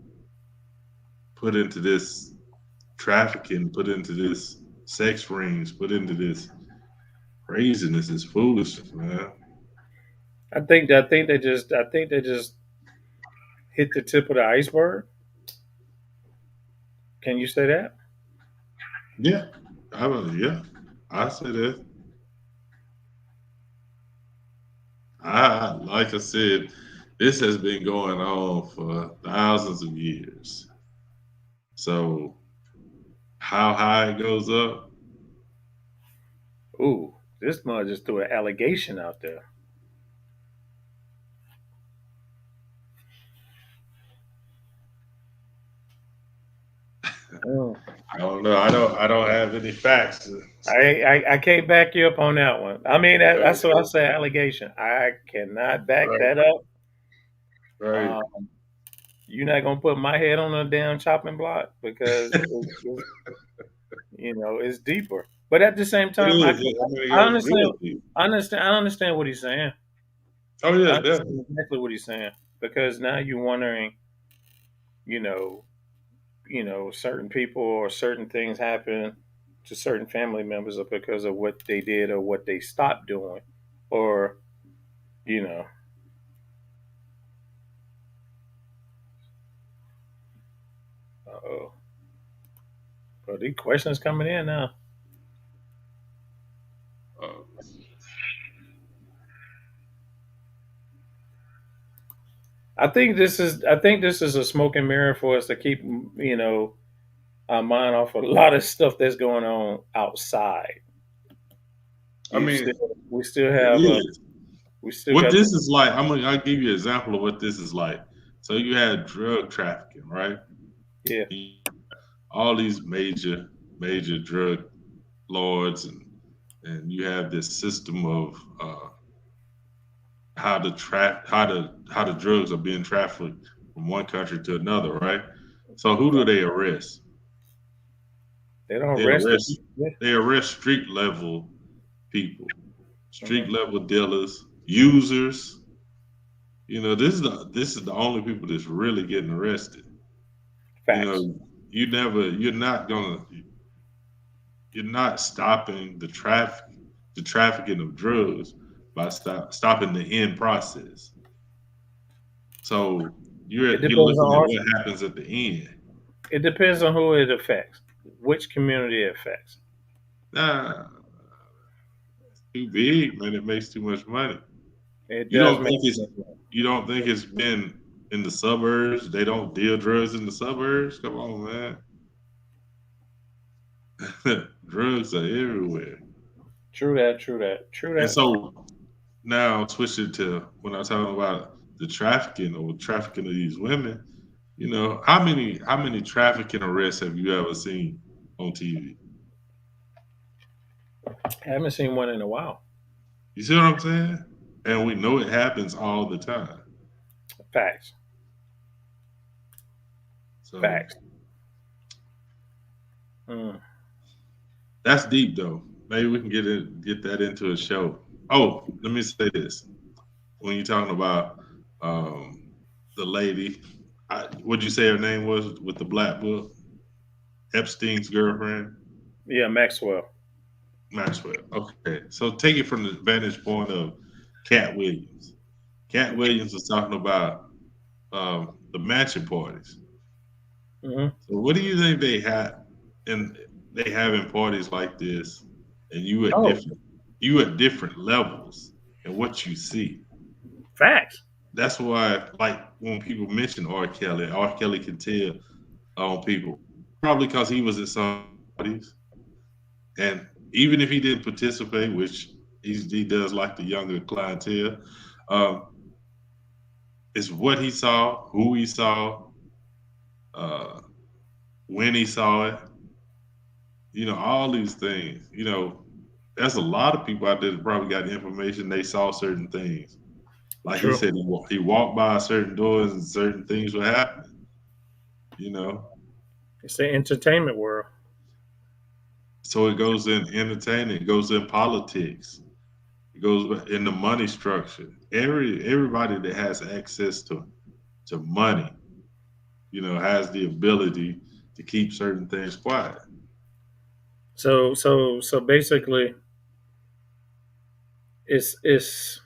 put into this trafficking, put into this sex rings, put into this craziness, this foolishness, man. I think they just hit the tip of the iceberg. Can you say that? Yeah, yeah, I say that. Like I said, this has been going on for thousands of years. So how high it goes up, Ooh, this mud just threw an allegation out there. Mm. I don't know. I don't have any facts. I can't back you up on that one. I mean, that's what I Okay. say, allegation. I cannot back Right, that up. right. Um, you're not gonna put my head on a damn chopping block because it's deeper. But at the same It time, is. I mean, it I goes understand. real deep. I understand what he's saying. Oh I yeah, definitely. understand exactly what he's saying because now you're wondering, you know, certain people or certain things happen to certain family members because of what they did or what they stopped doing, or you know. Uh-oh. But these questions coming in now. Uh, I think this is a smoking mirror for us to keep our mind off of a lot of stuff that's going on outside. I You mean, still we still it have a is. we still What got this is like, I'll give you an example of what this is like. So you had drug trafficking, right? yeah, All these major drug lords, and you have this system of how the drugs are being trafficked from one country to another, right? So who do they arrest? they don't They rest arrest the they arrest street level people, uh street level dealers, users. This is the only people that's really getting arrested. You facts. know, you're not stopping the trafficking of drugs by stopping the end process. So It you're depends looking at on what happens at the end. it depends on who it affects, which community it affects. Nah, it's too big, man. It makes too much money. It You does don't make think it's you don't think it's been in the suburbs? They don't deal drugs in the suburbs? Come on, man. Drugs are everywhere. true that, true that, true And that. so now switching to when I'm talking about the trafficking or trafficking of these women, how many trafficking arrests have you ever seen on TV? I haven't seen one in a while. You see what I'm saying? And we know it happens all the time. Facts, So facts. Mm. that's deep though. Maybe we can get that into a show. Oh, let me say this. When you're talking about um, the lady, what'd you say her name was with the black book? Epstein's girlfriend? Yeah, Maxwell. Maxwell. Okay. So take it from the vantage point of Cat Williams. Cat Williams was talking about the mansion parties. Hmm. So what do you think they had and they having parties like this and Oh, you at different levels and what you see. facts. That's why like when people mention R. Kelly can tell on people. Probably because he was at some parties. And even if he didn't participate, which he does like the younger clientele, um, it's what he saw, who he saw, uh, when he saw it. All these things. There's a lot of people out there that probably got information. They saw certain things. Like he True. said, he walked by certain doors and certain things were happening. You know, It's the entertainment world. so it goes in entertainment, it goes in politics, it goes in the money structure. Everybody that has access to money, has the ability to keep certain things quiet. So basically, it's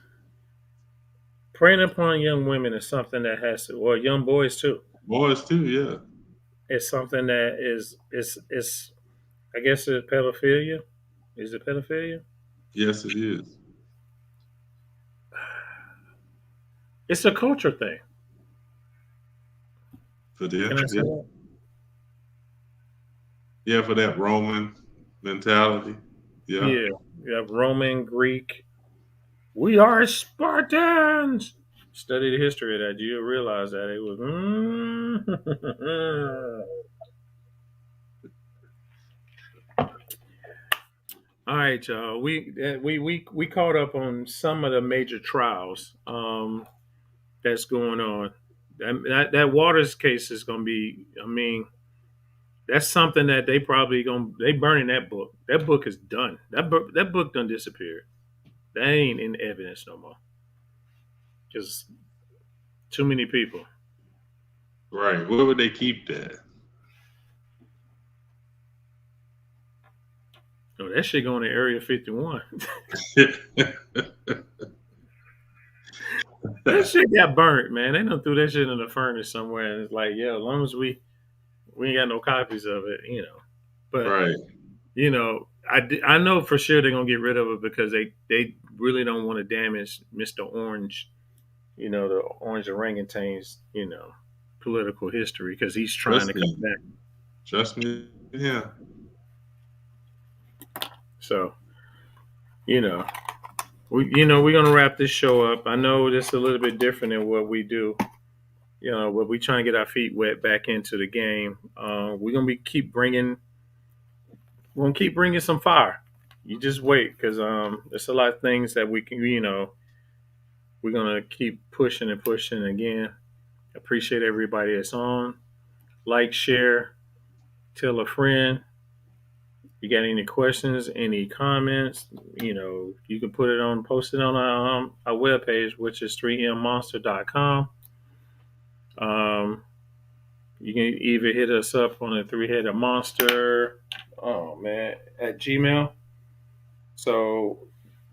preying upon young women is something that has to, or young boys too. Boys too, yeah. It's something that is I guess it's pedophilia. Is it pedophilia? Yes, it is. It's a culture thing. For them, Can I say yeah. that? Yeah, for that Roman mentality. Yeah. Yeah. You have Roman, Greek. We are Spartans. Study the history of that. You realize that it was. All right, y'all. We caught up on some of the major trials that's going on. That Waters case is going to be. I mean, that's something that they burning that book. That book is done. That book done disappeared. That ain't in evidence no more. Just too many people. Right. Where would they keep that? No, that shit going to Area 51. That shit got burnt, man. They done threw that shit in the furnace somewhere, and it's like, yeah, as long as we ain't got no copies of it, you know. But Right. you know, I know for sure they're gonna get rid of it because they really don't want to damage Mr. Orange, you know, the orange orangutans, you know, political history because he's trying Trust to come me. back. Trust me. Yeah. So, you know, we're gonna wrap this show up. I know this is a little bit different than what we do. You know, but we trying to get our feet wet back into the game. We're gonna be we're gonna keep bringing some fire. You just wait, because there's a lot of things that we can, you know, we're gonna keep pushing and pushing again. Appreciate everybody that's on. Like, share, tell a friend. You got any questions, any comments, you know, you can put it on, post it on our webpage, which is 3mmonster.com. Um, you can either hit us up on the three-headed monster, oh man, at Gmail. So,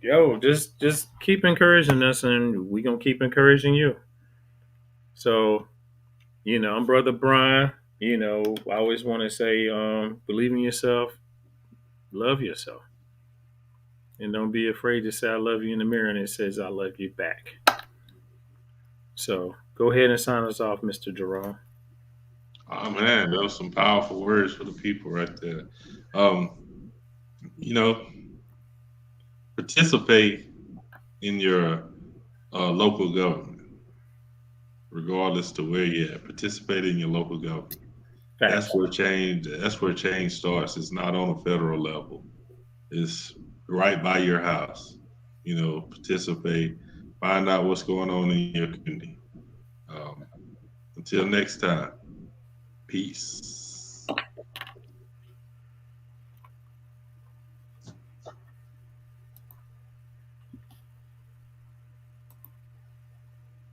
yo, just keep encouraging us, and we gonna keep encouraging you. So, you know, I'm Brother Brian. You know, I always want to say, believe in yourself, love yourself, and don't be afraid to say I love you in the mirror, and it says I love you back. So, go ahead and sign us off, Mr. Jerome. Oh man, those some powerful words for the people right there. Um, you know, participate in your local government, regardless to where you're at. Participate in your local government. That's Facts. where change. That's where change starts. It's not on a federal level. It's right by your house. You know, participate. Find out what's going on in your community. Um, until next time, peace.